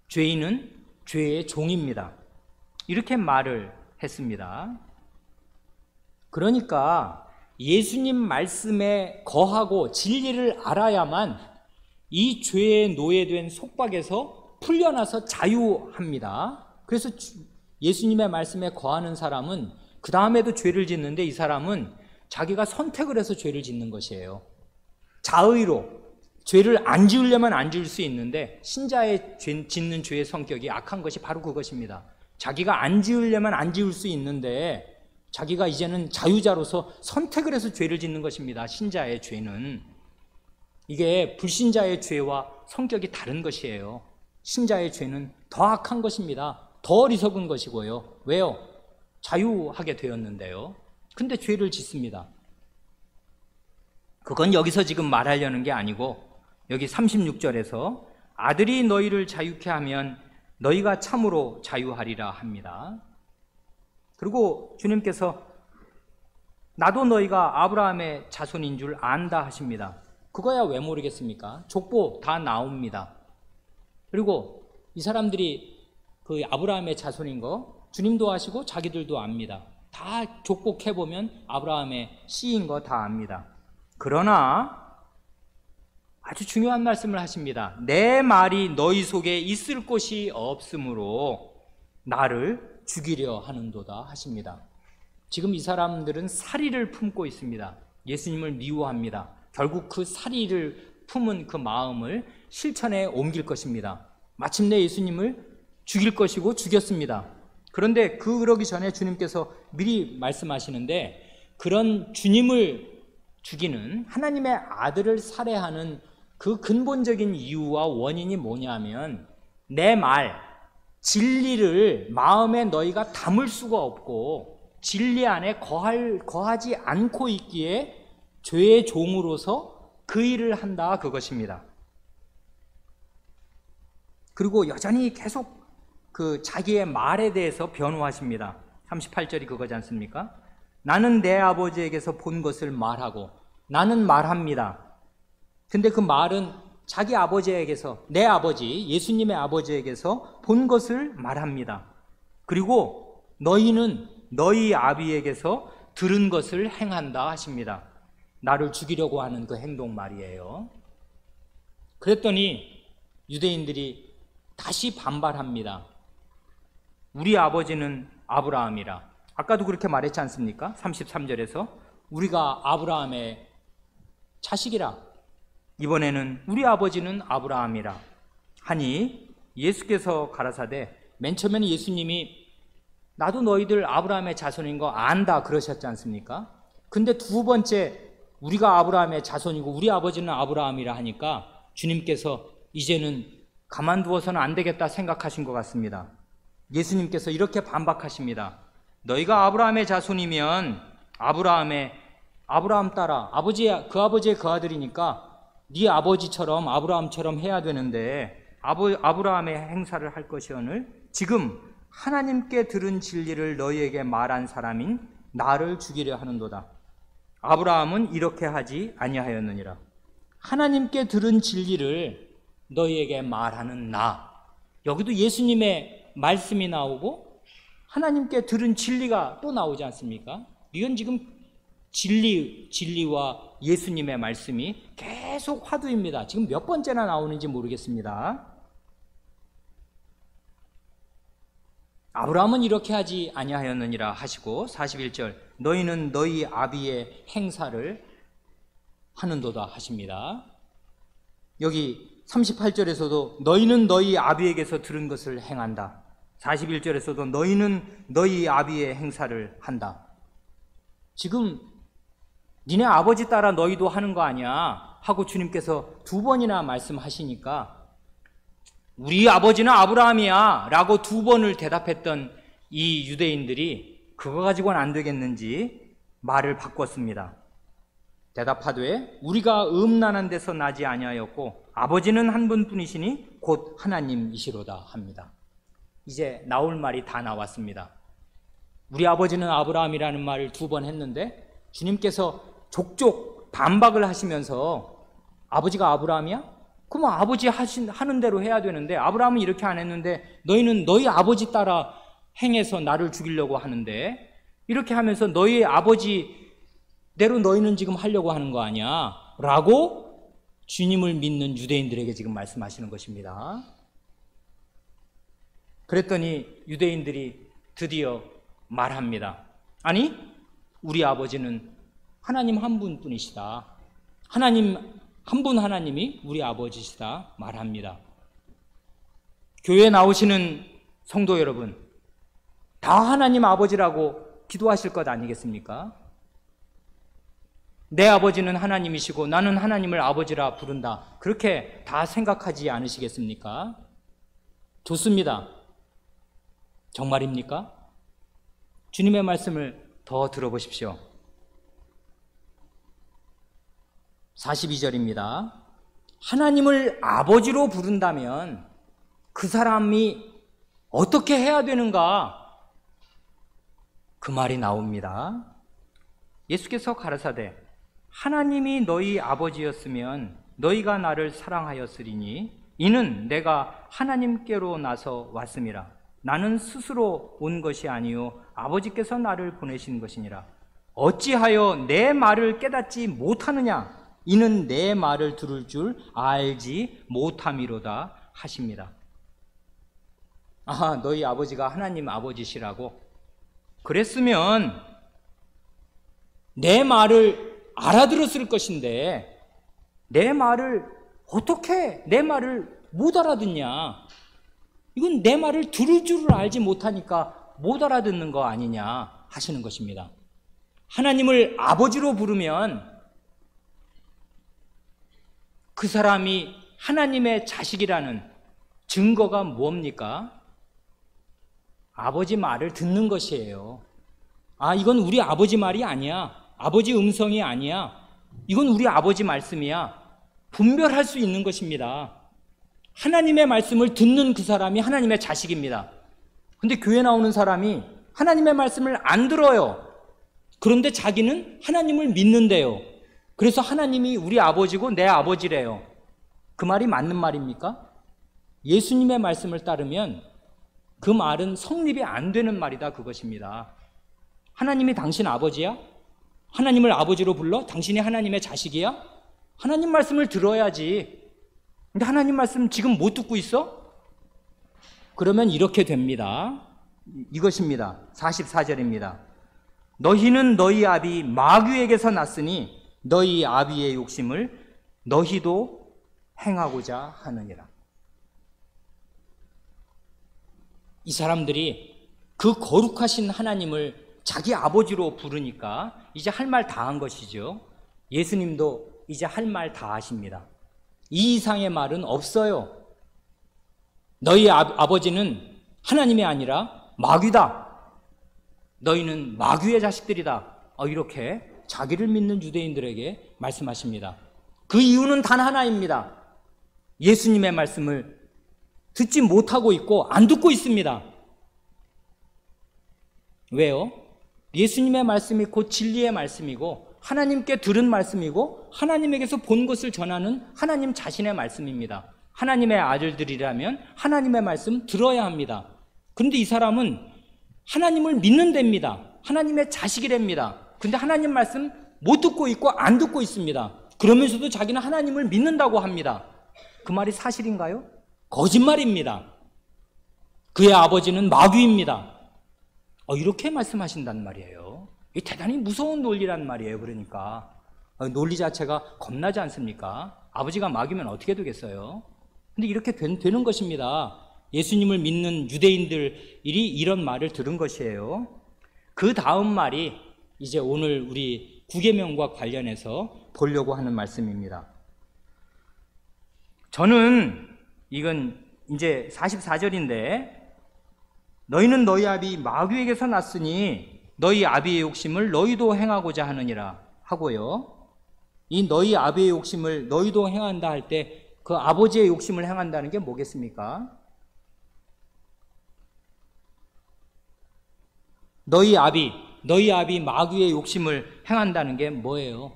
죄인은 죄의 종입니다. 이렇게 말을 했습니다. 그러니까 예수님 말씀에 거하고 진리를 알아야만 이 죄에 노예된 속박에서 풀려나서 자유합니다. 그래서 예수님의 말씀에 거하는 사람은 그 다음에도 죄를 짓는데 이 사람은 자기가 선택을 해서 죄를 짓는 것이에요. 자의로 죄를 안 지으려면 안 지을 수 있는데 신자의 짓는 죄의 성격이 악한 것이 바로 그것입니다. 자기가 안 지으려면 안 지을 수 있는데 자기가 이제는 자유자로서 선택을 해서 죄를 짓는 것입니다. 신자의 죄는. 이게 불신자의 죄와 성격이 다른 것이에요. 신자의 죄는 더 악한 것입니다. 더 어리석은 것이고요. 왜요? 자유하게 되었는데요. 근데 죄를 짓습니다. 그건 여기서 지금 말하려는 게 아니고 여기 36절에서 아들이 너희를 자유케 하면 너희가 참으로 자유하리라 합니다. 그리고 주님께서 나도 너희가 아브라함의 자손인 줄 안다 하십니다. 그거야 왜 모르겠습니까? 족보 다 나옵니다. 그리고 이 사람들이 그 아브라함의 자손인 거 주님도 아시고 자기들도 압니다. 다 족복해보면 아브라함의 씨인 거 다 압니다. 그러나 아주 중요한 말씀을 하십니다. 내 말이 너희 속에 있을 곳이 없으므로 나를 죽이려 하는도다 하십니다. 지금 이 사람들은 사리를 품고 있습니다. 예수님을 미워합니다. 결국 그 사리를 품은 그 마음을 실천에 옮길 것입니다. 마침내 예수님을 죽일 것이고 죽였습니다. 그런데 그러기 전에 주님께서 미리 말씀하시는데, 그런 주님을 죽이는 하나님의 아들을 살해하는 그 근본적인 이유와 원인이 뭐냐면, 내 말, 진리를 마음에 너희가 담을 수가 없고 진리 안에 거하지 않고 있기에 죄의 종으로서 그 일을 한다, 그것입니다. 그리고 여전히 계속 그 자기의 말에 대해서 변호하십니다. 38절이 그거지 않습니까? 나는 내 아버지에게서 본 것을 말하고 나는 말합니다. 근데 그 말은 자기 아버지에게서, 내 아버지, 예수님의 아버지에게서 본 것을 말합니다. 그리고 너희는 너희 아비에게서 들은 것을 행한다 하십니다. 나를 죽이려고 하는 그 행동 말이에요. 그랬더니 유대인들이 다시 반발합니다. 우리 아버지는 아브라함이라. 아까도 그렇게 말했지 않습니까? 33절에서 우리가 아브라함의 자식이라. 이번에는 우리 아버지는 아브라함이라 하니 예수께서 가라사대, 맨 처음에는 예수님이 나도 너희들 아브라함의 자손인 거 안다 그러셨지 않습니까? 근데 두 번째 우리가 아브라함의 자손이고 우리 아버지는 아브라함이라 하니까 주님께서 이제는 가만두어서는 안 되겠다 생각하신 것 같습니다. 예수님께서 이렇게 반박하십니다. 너희가 아브라함의 자손이면 아브라함 따라 그 아버지의 그 아들이니까 네 아버지처럼 아브라함처럼 해야 되는데 아브라함의 행사를 할 것이오늘 지금 하나님께 들은 진리를 너희에게 말한 사람인 나를 죽이려 하는도다. 아브라함은 이렇게 하지 아니하였느니라. 하나님께 들은 진리를 너희에게 말하는 나. 여기도 예수님의 말씀이 나오고 하나님께 들은 진리가 또 나오지 않습니까? 이건 지금 진리와 예수님의 말씀이 계속 화두입니다. 지금 몇 번째나 나오는지 모르겠습니다. 아브라함은 이렇게 하지 아니하였느니라 하시고 41절 너희는 너희 아비의 행사를 하는도다 하십니다. 여기 38절에서도 너희는 너희 아비에게서 들은 것을 행한다. 41절에서도 너희는 너희 아비의 행사를 한다. 지금 니네 아버지 따라 너희도 하는 거 아니야 하고 주님께서 두 번이나 말씀하시니까 우리 아버지는 아브라함이야 라고 두 번을 대답했던 이 유대인들이 그거 가지고는 안 되겠는지 말을 바꿨습니다. 대답하되 우리가 음란한 데서 나지 아니하였고 아버지는 한 분뿐이시니 곧 하나님이시로다 합니다. 이제 나올 말이 다 나왔습니다. 우리 아버지는 아브라함이라는 말을 두 번 했는데 주님께서 족족 반박을 하시면서 아버지가 아브라함이야? 그럼 아버지 하는 대로 해야 되는데 아브라함은 이렇게 안 했는데 너희는 너희 아버지 따라 행해서 나를 죽이려고 하는데 이렇게 하면서 너희 아버지대로 너희는 지금 하려고 하는 거 아니야? 라고 주님을 믿는 유대인들에게 지금 말씀하시는 것입니다. 그랬더니 유대인들이 드디어 말합니다. 아니, 우리 아버지는 하나님 한 분뿐이시다. 하나님 한 분 하나님이 우리 아버지시다 말합니다. 교회에 나오시는 성도 여러분, 다 하나님 아버지라고 기도하실 것 아니겠습니까? 내 아버지는 하나님이시고 나는 하나님을 아버지라 부른다. 그렇게 다 생각하지 않으시겠습니까? 좋습니다. 정말입니까? 주님의 말씀을 더 들어보십시오. 42절입니다. 하나님을 아버지로 부른다면 그 사람이 어떻게 해야 되는가? 그 말이 나옵니다. 예수께서 가라사대 하나님이 너희 아버지였으면 너희가 나를 사랑하였으리니 이는 내가 하나님께로 나서 왔음이라. 나는 스스로 온 것이 아니요 아버지께서 나를 보내신 것이니라. 어찌하여 내 말을 깨닫지 못하느냐? 이는 내 말을 들을 줄 알지 못함이로다 하십니다. 아, 너희 아버지가 하나님 아버지시라고 그랬으면 내 말을 알아들었을 것인데 내 말을 어떻게 내 말을 못 알아듣냐? 이건 내 말을 들을 줄을 알지 못하니까 못 알아듣는 거 아니냐 하시는 것입니다. 하나님을 아버지로 부르면 그 사람이 하나님의 자식이라는 증거가 뭡니까? 아버지 말을 듣는 것이에요. 아, 이건 우리 아버지 말이 아니야. 아버지 음성이 아니야. 이건 우리 아버지 말씀이야. 분별할 수 있는 것입니다. 하나님의 말씀을 듣는 그 사람이 하나님의 자식입니다. 근데 교회 나오는 사람이 하나님의 말씀을 안 들어요. 그런데 자기는 하나님을 믿는데요. 그래서 하나님이 우리 아버지고 내 아버지래요. 그 말이 맞는 말입니까? 예수님의 말씀을 따르면 그 말은 성립이 안 되는 말이다, 그것입니다. 하나님이 당신 아버지야? 하나님을 아버지로 불러? 당신이 하나님의 자식이야? 하나님 말씀을 들어야지. 근데 하나님 말씀 지금 못 듣고 있어? 그러면 이렇게 됩니다. 이것입니다. 44절입니다. 너희는 너희 아비 마귀에게서 났으니 너희 아비의 욕심을 너희도 행하고자 하느니라. 이 사람들이 그 거룩하신 하나님을 자기 아버지로 부르니까 이제 할 말 다 한 것이죠. 예수님도 이제 할 말 다 하십니다. 이 이상의 말은 없어요. 너희 아버지는 하나님이 아니라 마귀다. 너희는 마귀의 자식들이다. 이렇게 자기를 믿는 유대인들에게 말씀하십니다. 그 이유는 단 하나입니다. 예수님의 말씀을 듣지 못하고 있고 안 듣고 있습니다. 왜요? 예수님의 말씀이 곧 진리의 말씀이고 하나님께 들은 말씀이고 하나님에게서 본 것을 전하는 하나님 자신의 말씀입니다. 하나님의 아들들이라면 하나님의 말씀 들어야 합니다. 그런데 이 사람은 하나님을 믿는답니다. 하나님의 자식이랍니다. 근데 하나님 말씀 못 듣고 있고 안 듣고 있습니다. 그러면서도 자기는 하나님을 믿는다고 합니다. 그 말이 사실인가요? 거짓말입니다. 그의 아버지는 마귀입니다. 이렇게 말씀하신단 말이에요. 이 대단히 무서운 논리란 말이에요. 그러니까 논리 자체가 겁나지 않습니까? 아버지가 마귀면 어떻게 되겠어요? 근데 이렇게 되는 것입니다. 예수님을 믿는 유대인들이 이런 말을 들은 것이에요. 그 다음 말이 이제 오늘 우리 구계명과 관련해서 보려고 하는 말씀입니다. 저는 이건 이제 44절인데 너희는 너희 아비 마귀에게서 났으니 너희 아비의 욕심을 너희도 행하고자 하느니라 하고요. 이 너희 아비의 욕심을 너희도 행한다 할 때 그 아버지의 욕심을 행한다는 게 뭐겠습니까? 너희 아비 마귀의 욕심을 행한다는 게 뭐예요?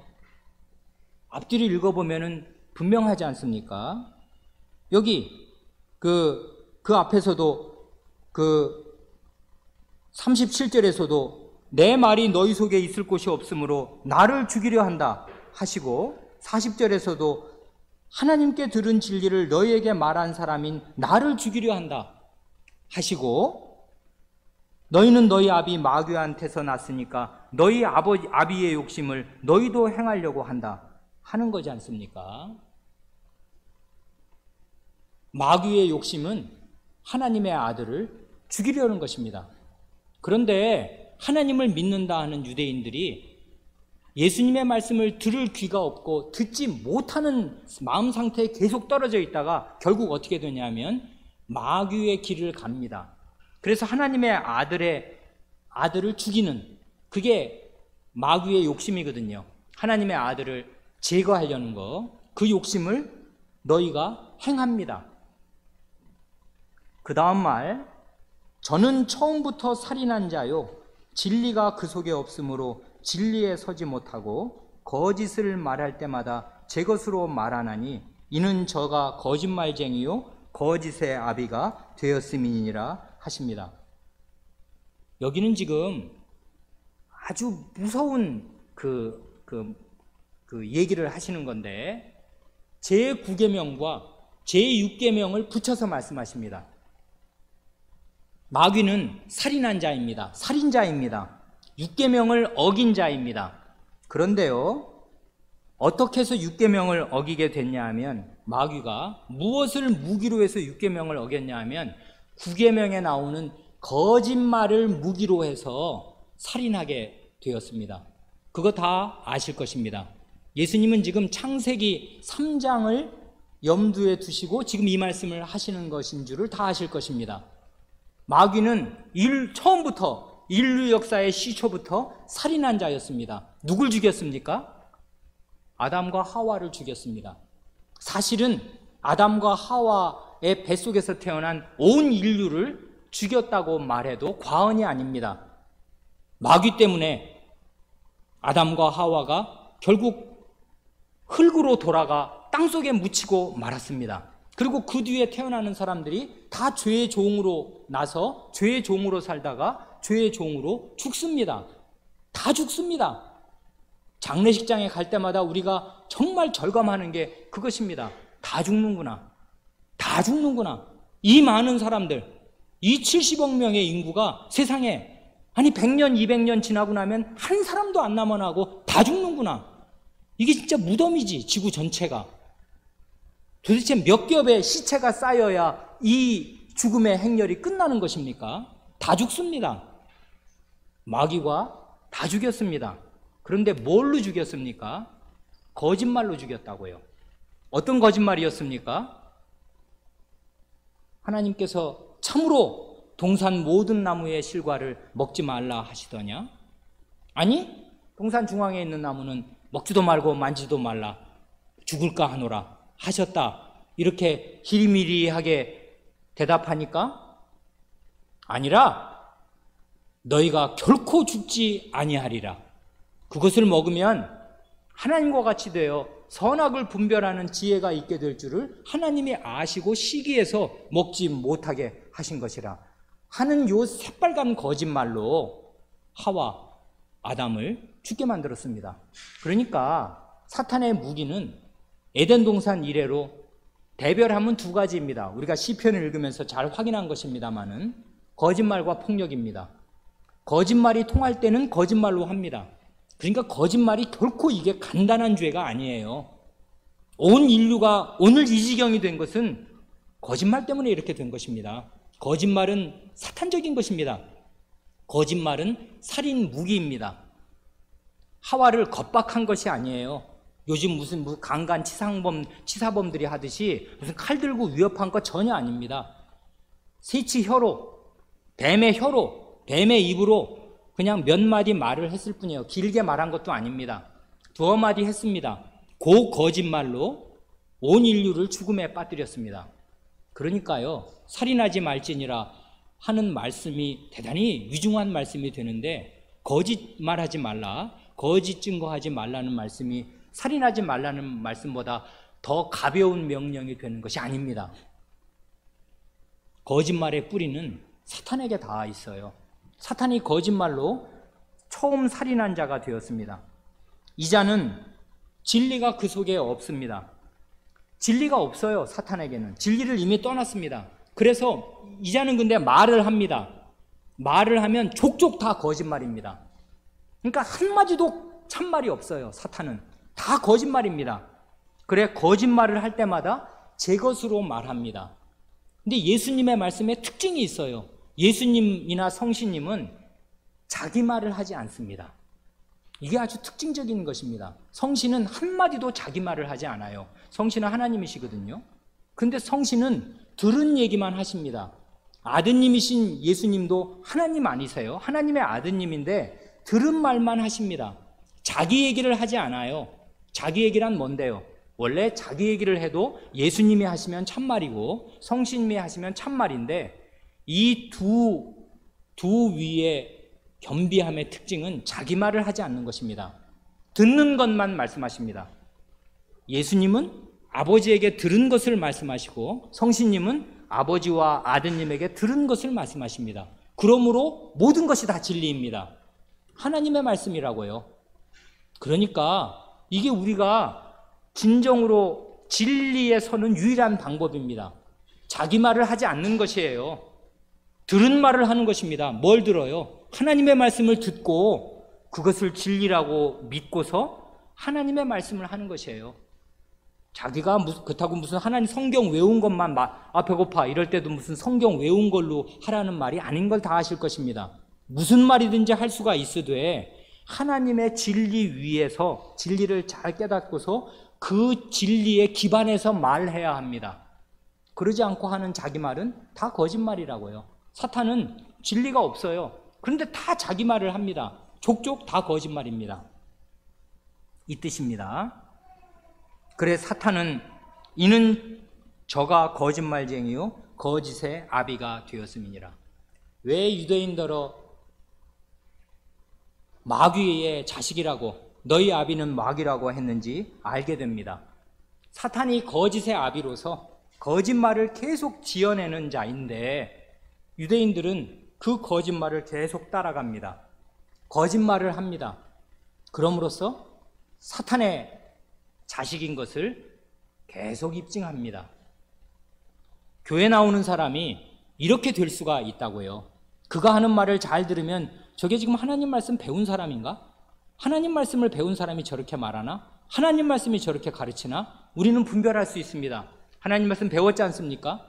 앞뒤를 읽어보면은 분명하지 않습니까? 여기 그 앞에서도 그 37절에서도 내 말이 너희 속에 있을 곳이 없으므로 나를 죽이려 한다 하시고 40절에서도 하나님께 들은 진리를 너희에게 말한 사람인 나를 죽이려 한다 하시고 너희는 너희 아비 마귀한테서 났으니까 너희 아비의 욕심을 너희도 행하려고 한다 하는 거지 않습니까? 마귀의 욕심은 하나님의 아들을 죽이려는 것입니다. 그런데 하나님을 믿는다 하는 유대인들이 예수님의 말씀을 들을 귀가 없고 듣지 못하는 마음 상태에 계속 떨어져 있다가 결국 어떻게 되냐면 마귀의 길을 갑니다. 그래서 하나님의 아들을 죽이는 그게 마귀의 욕심이거든요. 하나님의 아들을 제거하려는 거, 그 욕심을 너희가 행합니다. 그 다음 말, 저는 처음부터 살인한 자요 진리가 그 속에 없으므로 진리에 서지 못하고 거짓을 말할 때마다 제 것으로 말하나니 이는 저가 거짓말쟁이요 거짓의 아비가 되었음이니라 하십니다. 여기는 지금 아주 무서운 그 얘기를 하시는 건데 제9계명과 제6계명을 붙여서 말씀하십니다. 마귀는 살인한 자입니다. 살인자입니다. 6계명을 어긴 자입니다. 그런데요, 어떻게 해서 6계명을 어기게 됐냐 하면 마귀가 무엇을 무기로 해서 육계명을 어겼냐 하면 구계명에 나오는 거짓말을 무기로 해서 살인하게 되었습니다. 그거 다 아실 것입니다. 예수님은 지금 창세기 3장을 염두에 두시고 지금 이 말씀을 하시는 것인 줄을 다 아실 것입니다. 마귀는 처음부터 인류 역사의 시초부터 살인한 자였습니다. 누굴 죽였습니까? 아담과 하와를 죽였습니다. 사실은 아담과 하와의 뱃속에서 태어난 온 인류를 죽였다고 말해도 과언이 아닙니다. 마귀 때문에 아담과 하와가 결국 흙으로 돌아가 땅속에 묻히고 말았습니다. 그리고 그 뒤에 태어나는 사람들이 다 죄의 종으로 나서 죄의 종으로 살다가 죄의 종으로 죽습니다. 다 죽습니다. 장례식장에 갈 때마다 우리가 정말 절감하는 게 그것입니다. 다 죽는구나. 다 죽는구나. 이 많은 사람들, 이 70억 명의 인구가 세상에 100년, 200년 지나고 나면 한 사람도 안 남아나고 다 죽는구나. 이게 진짜 무덤이지, 지구 전체가. 도대체 몇 겹의 시체가 쌓여야 이 죽음의 행렬이 끝나는 것입니까? 다 죽습니다. 마귀가 다 죽였습니다. 그런데 뭘로 죽였습니까? 거짓말로 죽였다고요. 어떤 거짓말이었습니까? 하나님께서 참으로 동산 모든 나무의 실과를 먹지 말라 하시더냐? 아니, 동산 중앙에 있는 나무는 먹지도 말고 만지도 말라, 죽을까 하노라 하셨다. 이렇게 희리미리하게 대답하니까 아니라 너희가 결코 죽지 아니하리라. 그것을 먹으면 하나님과 같이 되어 선악을 분별하는 지혜가 있게 될 줄을 하나님이 아시고 시기해서 먹지 못하게 하신 것이라 하는 요 새빨간 거짓말로 하와 아담을 죽게 만들었습니다. 그러니까 사탄의 무기는 에덴 동산 이래로 대별하면 두 가지입니다. 우리가 시편을 읽으면서 잘 확인한 것입니다마는 거짓말과 폭력입니다. 거짓말이 통할 때는 거짓말로 합니다. 그러니까 거짓말이 결코 이게 간단한 죄가 아니에요. 온 인류가 오늘 이 지경이 된 것은 거짓말 때문에 이렇게 된 것입니다. 거짓말은 사탄적인 것입니다. 거짓말은 살인 무기입니다. 하와를 겁박한 것이 아니에요. 요즘 무슨 강간 치사범들이 하듯이 무슨 칼 들고 위협한 것 전혀 아닙니다. 새치 혀로, 뱀의 혀로, 뱀의 입으로 그냥 몇 마디 말을 했을 뿐이에요. 길게 말한 것도 아닙니다. 두어 마디 했습니다. 그 거짓말로 온 인류를 죽음에 빠뜨렸습니다. 그러니까요, 살인하지 말지니라 하는 말씀이 대단히 위중한 말씀이 되는데 거짓말하지 말라, 거짓 증거하지 말라는 말씀이 살인하지 말라는 말씀보다 더 가벼운 명령이 되는 것이 아닙니다. 거짓말의 뿌리는 사탄에게 다 있어요. 사탄이 거짓말로 처음 살인한 자가 되었습니다. 이 자는 진리가 그 속에 없습니다. 진리가 없어요. 사탄에게는 진리를 이미 떠났습니다. 그래서 이 자는 근데 말을 합니다. 말을 하면 족족 다 거짓말입니다. 그러니까 한마디도 참말이 없어요. 사탄은 다 거짓말입니다. 그래, 거짓말을 할 때마다 제 것으로 말합니다. 근데 예수님의 말씀에 특징이 있어요. 예수님이나 성신님은 자기 말을 하지 않습니다. 이게 아주 특징적인 것입니다. 성신은 한마디도 자기 말을 하지 않아요. 성신은 하나님이시거든요. 근데 성신은 들은 얘기만 하십니다. 아드님이신 예수님도 하나님 아니세요? 하나님의 아드님인데 들은 말만 하십니다. 자기 얘기를 하지 않아요. 자기 얘기란 뭔데요? 원래 자기 얘기를 해도 예수님이 하시면 참말이고 성신님이 하시면 참말인데 이 두 위의 겸비함의 특징은 자기 말을 하지 않는 것입니다. 듣는 것만 말씀하십니다. 예수님은 아버지에게 들은 것을 말씀하시고 성신님은 아버지와 아드님에게 들은 것을 말씀하십니다. 그러므로 모든 것이 다 진리입니다. 하나님의 말씀이라고요. 그러니까 이게 우리가 진정으로 진리에 서는 유일한 방법입니다. 자기 말을 하지 않는 것이에요. 들은 말을 하는 것입니다. 뭘 들어요? 하나님의 말씀을 듣고 그것을 진리라고 믿고서 하나님의 말씀을 하는 것이에요. 자기가 그렇다고 무슨 하나님 성경 외운 것만 배고파 이럴 때도 무슨 성경 외운 걸로 하라는 말이 아닌 걸 다 아실 것입니다. 무슨 말이든지 할 수가 있으되 하나님의 진리 위에서 진리를 잘 깨닫고서 그 진리에 기반해서 말해야 합니다. 그러지 않고 하는 자기 말은 다 거짓말이라고요. 사탄은 진리가 없어요. 그런데 다 자기 말을 합니다. 족족 다 거짓말입니다. 이 뜻입니다. 그래 사탄은 이는 저가 거짓말쟁이요 거짓의 아비가 되었음이니라. 왜 유대인들어 마귀의 자식이라고 너희 아비는 마귀라고 했는지 알게 됩니다. 사탄이 거짓의 아비로서 거짓말을 계속 지어내는 자인데 유대인들은 그 거짓말을 계속 따라갑니다. 거짓말을 합니다. 그럼으로써 사탄의 자식인 것을 계속 입증합니다. 교회 나오는 사람이 이렇게 될 수가 있다고요. 그가 하는 말을 잘 들으면 저게 지금 하나님 말씀 배운 사람인가? 하나님 말씀을 배운 사람이 저렇게 말하나? 하나님 말씀이 저렇게 가르치나? 우리는 분별할 수 있습니다. 하나님 말씀 배웠지 않습니까?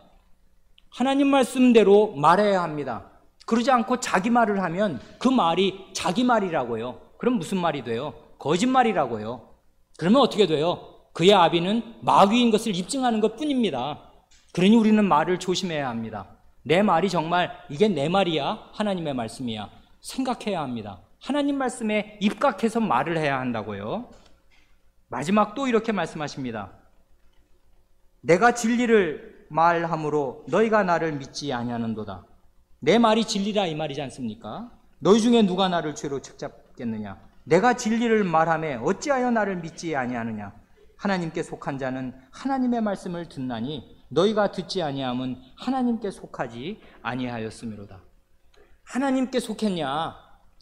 하나님 말씀대로 말해야 합니다. 그러지 않고 자기 말을 하면 그 말이 자기 말이라고요. 그럼 무슨 말이 돼요? 거짓말이라고요. 그러면 어떻게 돼요? 그의 아비는 마귀인 것을 입증하는 것 뿐입니다. 그러니 우리는 말을 조심해야 합니다. 내 말이 정말 이게 내 말이야? 하나님의 말씀이야? 생각해야 합니다. 하나님 말씀에 입각해서 말을 해야 한다고요. 마지막 또 이렇게 말씀하십니다. 내가 진리를 말함으로 너희가 나를 믿지 아니하는도다. 내 말이 진리라 이 말이지 않습니까? 너희 중에 누가 나를 죄로 책잡겠느냐? 내가 진리를 말하매 어찌하여 나를 믿지 아니하느냐? 하나님께 속한 자는 하나님의 말씀을 듣나니 너희가 듣지 아니함은 하나님께 속하지 아니하였음이로다. 하나님께 속했냐?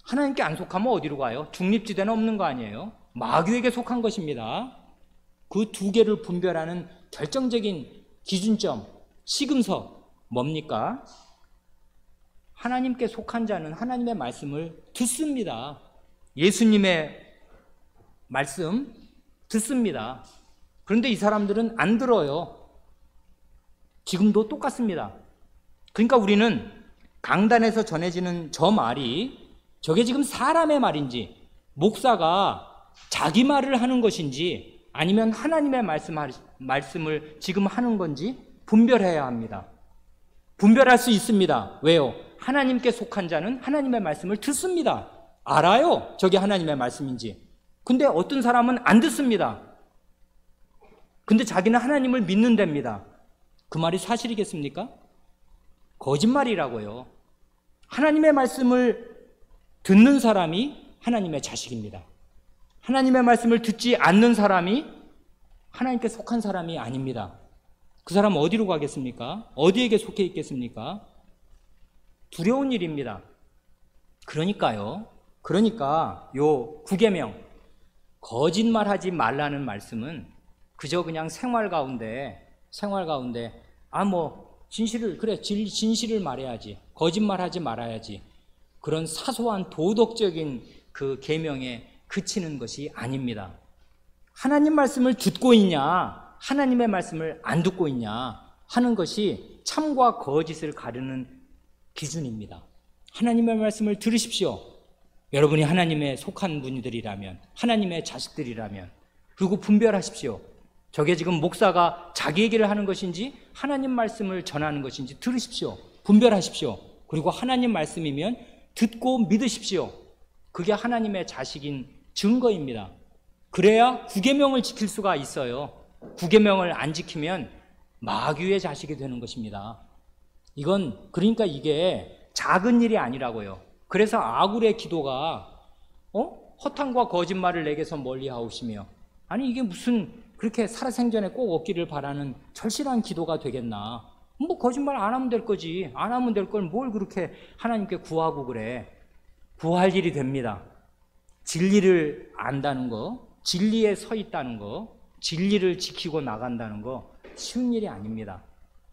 하나님께 안 속하면 어디로 가요? 중립지대는 없는 거 아니에요? 마귀에게 속한 것입니다. 그 두 개를 분별하는 결정적인 기준점, 시금석 뭡니까? 하나님께 속한 자는 하나님의 말씀을 듣습니다. 예수님의 말씀 듣습니다. 그런데 이 사람들은 안 들어요. 지금도 똑같습니다. 그러니까 우리는 강단에서 전해지는 저 말이 저게 지금 사람의 말인지 목사가 자기 말을 하는 것인지 아니면 하나님의 말씀을 지금 하는 건지 분별해야 합니다. 분별할 수 있습니다. 왜요? 하나님께 속한 자는 하나님의 말씀을 듣습니다. 알아요. 저게 하나님의 말씀인지. 근데 어떤 사람은 안 듣습니다. 근데 자기는 하나님을 믿는답니다. 그 말이 사실이겠습니까? 거짓말이라고요. 하나님의 말씀을 듣는 사람이 하나님의 자식입니다. 하나님의 말씀을 듣지 않는 사람이 하나님께 속한 사람이 아닙니다. 그 사람 어디로 가겠습니까? 어디에게 속해 있겠습니까? 두려운 일입니다. 그러니까 요 9계명 거짓말하지 말라는 말씀은 그저 그냥 생활 가운데 진실을 말해야지, 거짓말하지 말아야지, 그런 사소한 도덕적인 그 계명에 그치는 것이 아닙니다. 하나님 말씀을 듣고 있냐, 하나님의 말씀을 안 듣고 있냐 하는 것이 참과 거짓을 가르는 기준입니다. 하나님의 말씀을 들으십시오. 여러분이 하나님에 속한 분들이라면, 하나님의 자식들이라면. 그리고 분별하십시오. 저게 지금 목사가 자기 얘기를 하는 것인지 하나님 말씀을 전하는 것인지 들으십시오. 분별하십시오. 그리고 하나님 말씀이면 듣고 믿으십시오. 그게 하나님의 자식인 증거입니다. 그래야 9계명을 지킬 수가 있어요. 9계명을 안 지키면 마귀의 자식이 되는 것입니다. 그러니까 이게 작은 일이 아니라고요. 그래서 아굴의 기도가 허탄과 거짓말을 내게서 멀리하옵시며, 아니 이게 무슨 그렇게 살아생전에 꼭 얻기를 바라는 절실한 기도가 되겠나? 뭐 거짓말 안 하면 될 거지. 안 하면 될 걸 뭘 그렇게 하나님께 구하고 그래. 구할 일이 됩니다. 진리를 안다는 거, 진리에 서 있다는 거, 진리를 지키고 나간다는 거 쉬운 일이 아닙니다.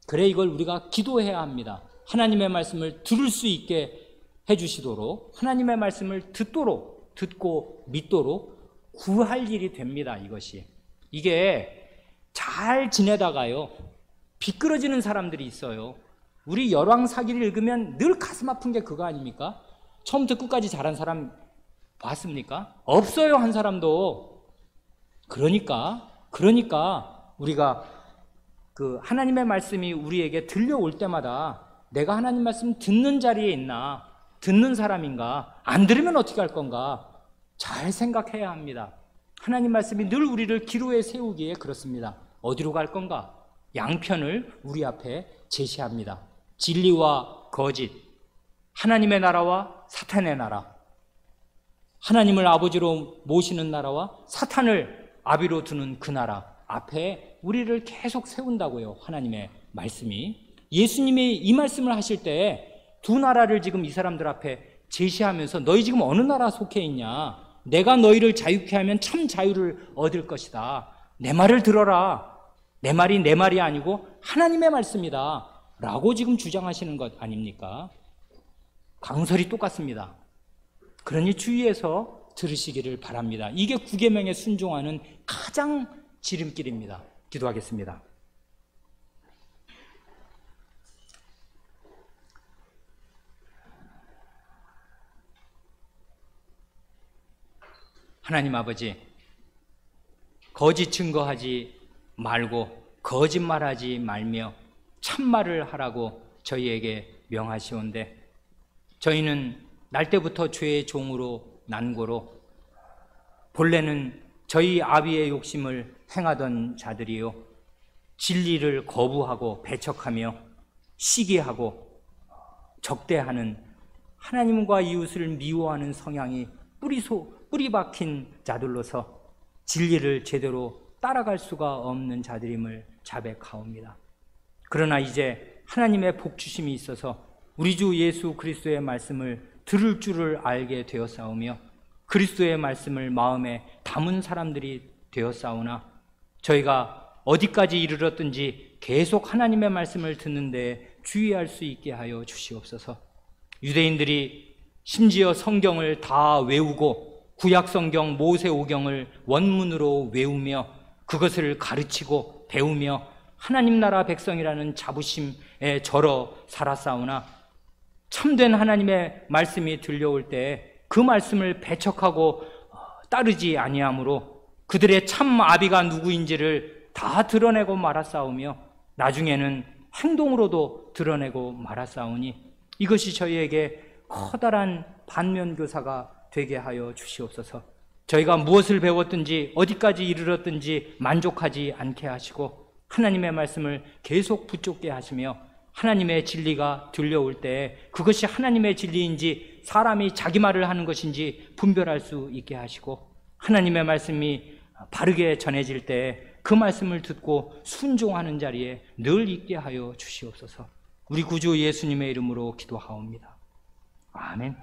그래 이걸 우리가 기도해야 합니다. 하나님의 말씀을 들을 수 있게 해주시도록, 하나님의 말씀을 듣고 믿도록 구할 일이 됩니다. 이게 잘 지내다가요 비끄러지는 사람들이 있어요. 우리 열왕사기를 읽으면 늘 가슴 아픈 게 그거 아닙니까? 처음부터 끝까지 잘한 사람 봤습니까? 없어요, 한 사람도. 그러니까 우리가 그 하나님의 말씀이 우리에게 들려올 때마다 내가 하나님 말씀 듣는 자리에 있나, 듣는 사람인가, 안 들으면 어떻게 할 건가 잘 생각해야 합니다. 하나님 말씀이 늘 우리를 기로에 세우기에 그렇습니다. 어디로 갈 건가? 양편을 우리 앞에 제시합니다. 진리와 거짓, 하나님의 나라와 사탄의 나라, 하나님을 아버지로 모시는 나라와 사탄을 아비로 두는 그 나라 앞에 우리를 계속 세운다고요. 하나님의 말씀이. 예수님이 이 말씀을 하실 때 두 나라를 지금 이 사람들 앞에 제시하면서 너희 지금 어느 나라 속해 있냐? 내가 너희를 자유케 하면 참 자유를 얻을 것이다. 내 말을 들어라. 내 말이 내 말이 아니고 하나님의 말씀이다 라고 지금 주장하시는 것 아닙니까? 강설이 똑같습니다. 그러니 주의해서 들으시기를 바랍니다. 이게 구계명에 순종하는 가장 지름길입니다. 기도하겠습니다. 하나님 아버지, 거짓 증거하지 말고 거짓말하지 말며 참말을 하라고 저희에게 명하시온데 저희는 날 때부터 죄의 종으로 난고로 본래는 저희 아비의 욕심을 행하던 자들이요 진리를 거부하고 배척하며 시기하고 적대하는 하나님과 이웃을 미워하는 성향이 뿌리 박힌 자들로서 진리를 제대로 따라갈 수가 없는 자들임을 자백하옵니다. 그러나 이제 하나님의 복주심이 있어서 우리 주 예수 그리스도의 말씀을 들을 줄을 알게 되었사오며 그리스도의 말씀을 마음에 담은 사람들이 되었사오나 저희가 어디까지 이르렀든지 계속 하나님의 말씀을 듣는 데 주의할 수 있게 하여 주시옵소서. 유대인들이 심지어 성경을 다 외우고 구약성경 모세오경을 원문으로 외우며 그것을 가르치고 배우며 하나님 나라 백성이라는 자부심에 절어 살았사오나 참된 하나님의 말씀이 들려올 때 그 말씀을 배척하고 따르지 아니하므로 그들의 참 아비가 누구인지를 다 드러내고 말았사오며 나중에는 행동으로도 드러내고 말았사오니 이것이 저희에게 커다란 반면교사가 되게 하여 주시옵소서. 저희가 무엇을 배웠든지 어디까지 이르렀든지 만족하지 않게 하시고 하나님의 말씀을 계속 붙잡게 하시며 하나님의 진리가 들려올 때 그것이 하나님의 진리인지 사람이 자기 말을 하는 것인지 분별할 수 있게 하시고 하나님의 말씀이 바르게 전해질 때 그 말씀을 듣고 순종하는 자리에 늘 있게 하여 주시옵소서. 우리 구주 예수님의 이름으로 기도하옵니다. 아멘.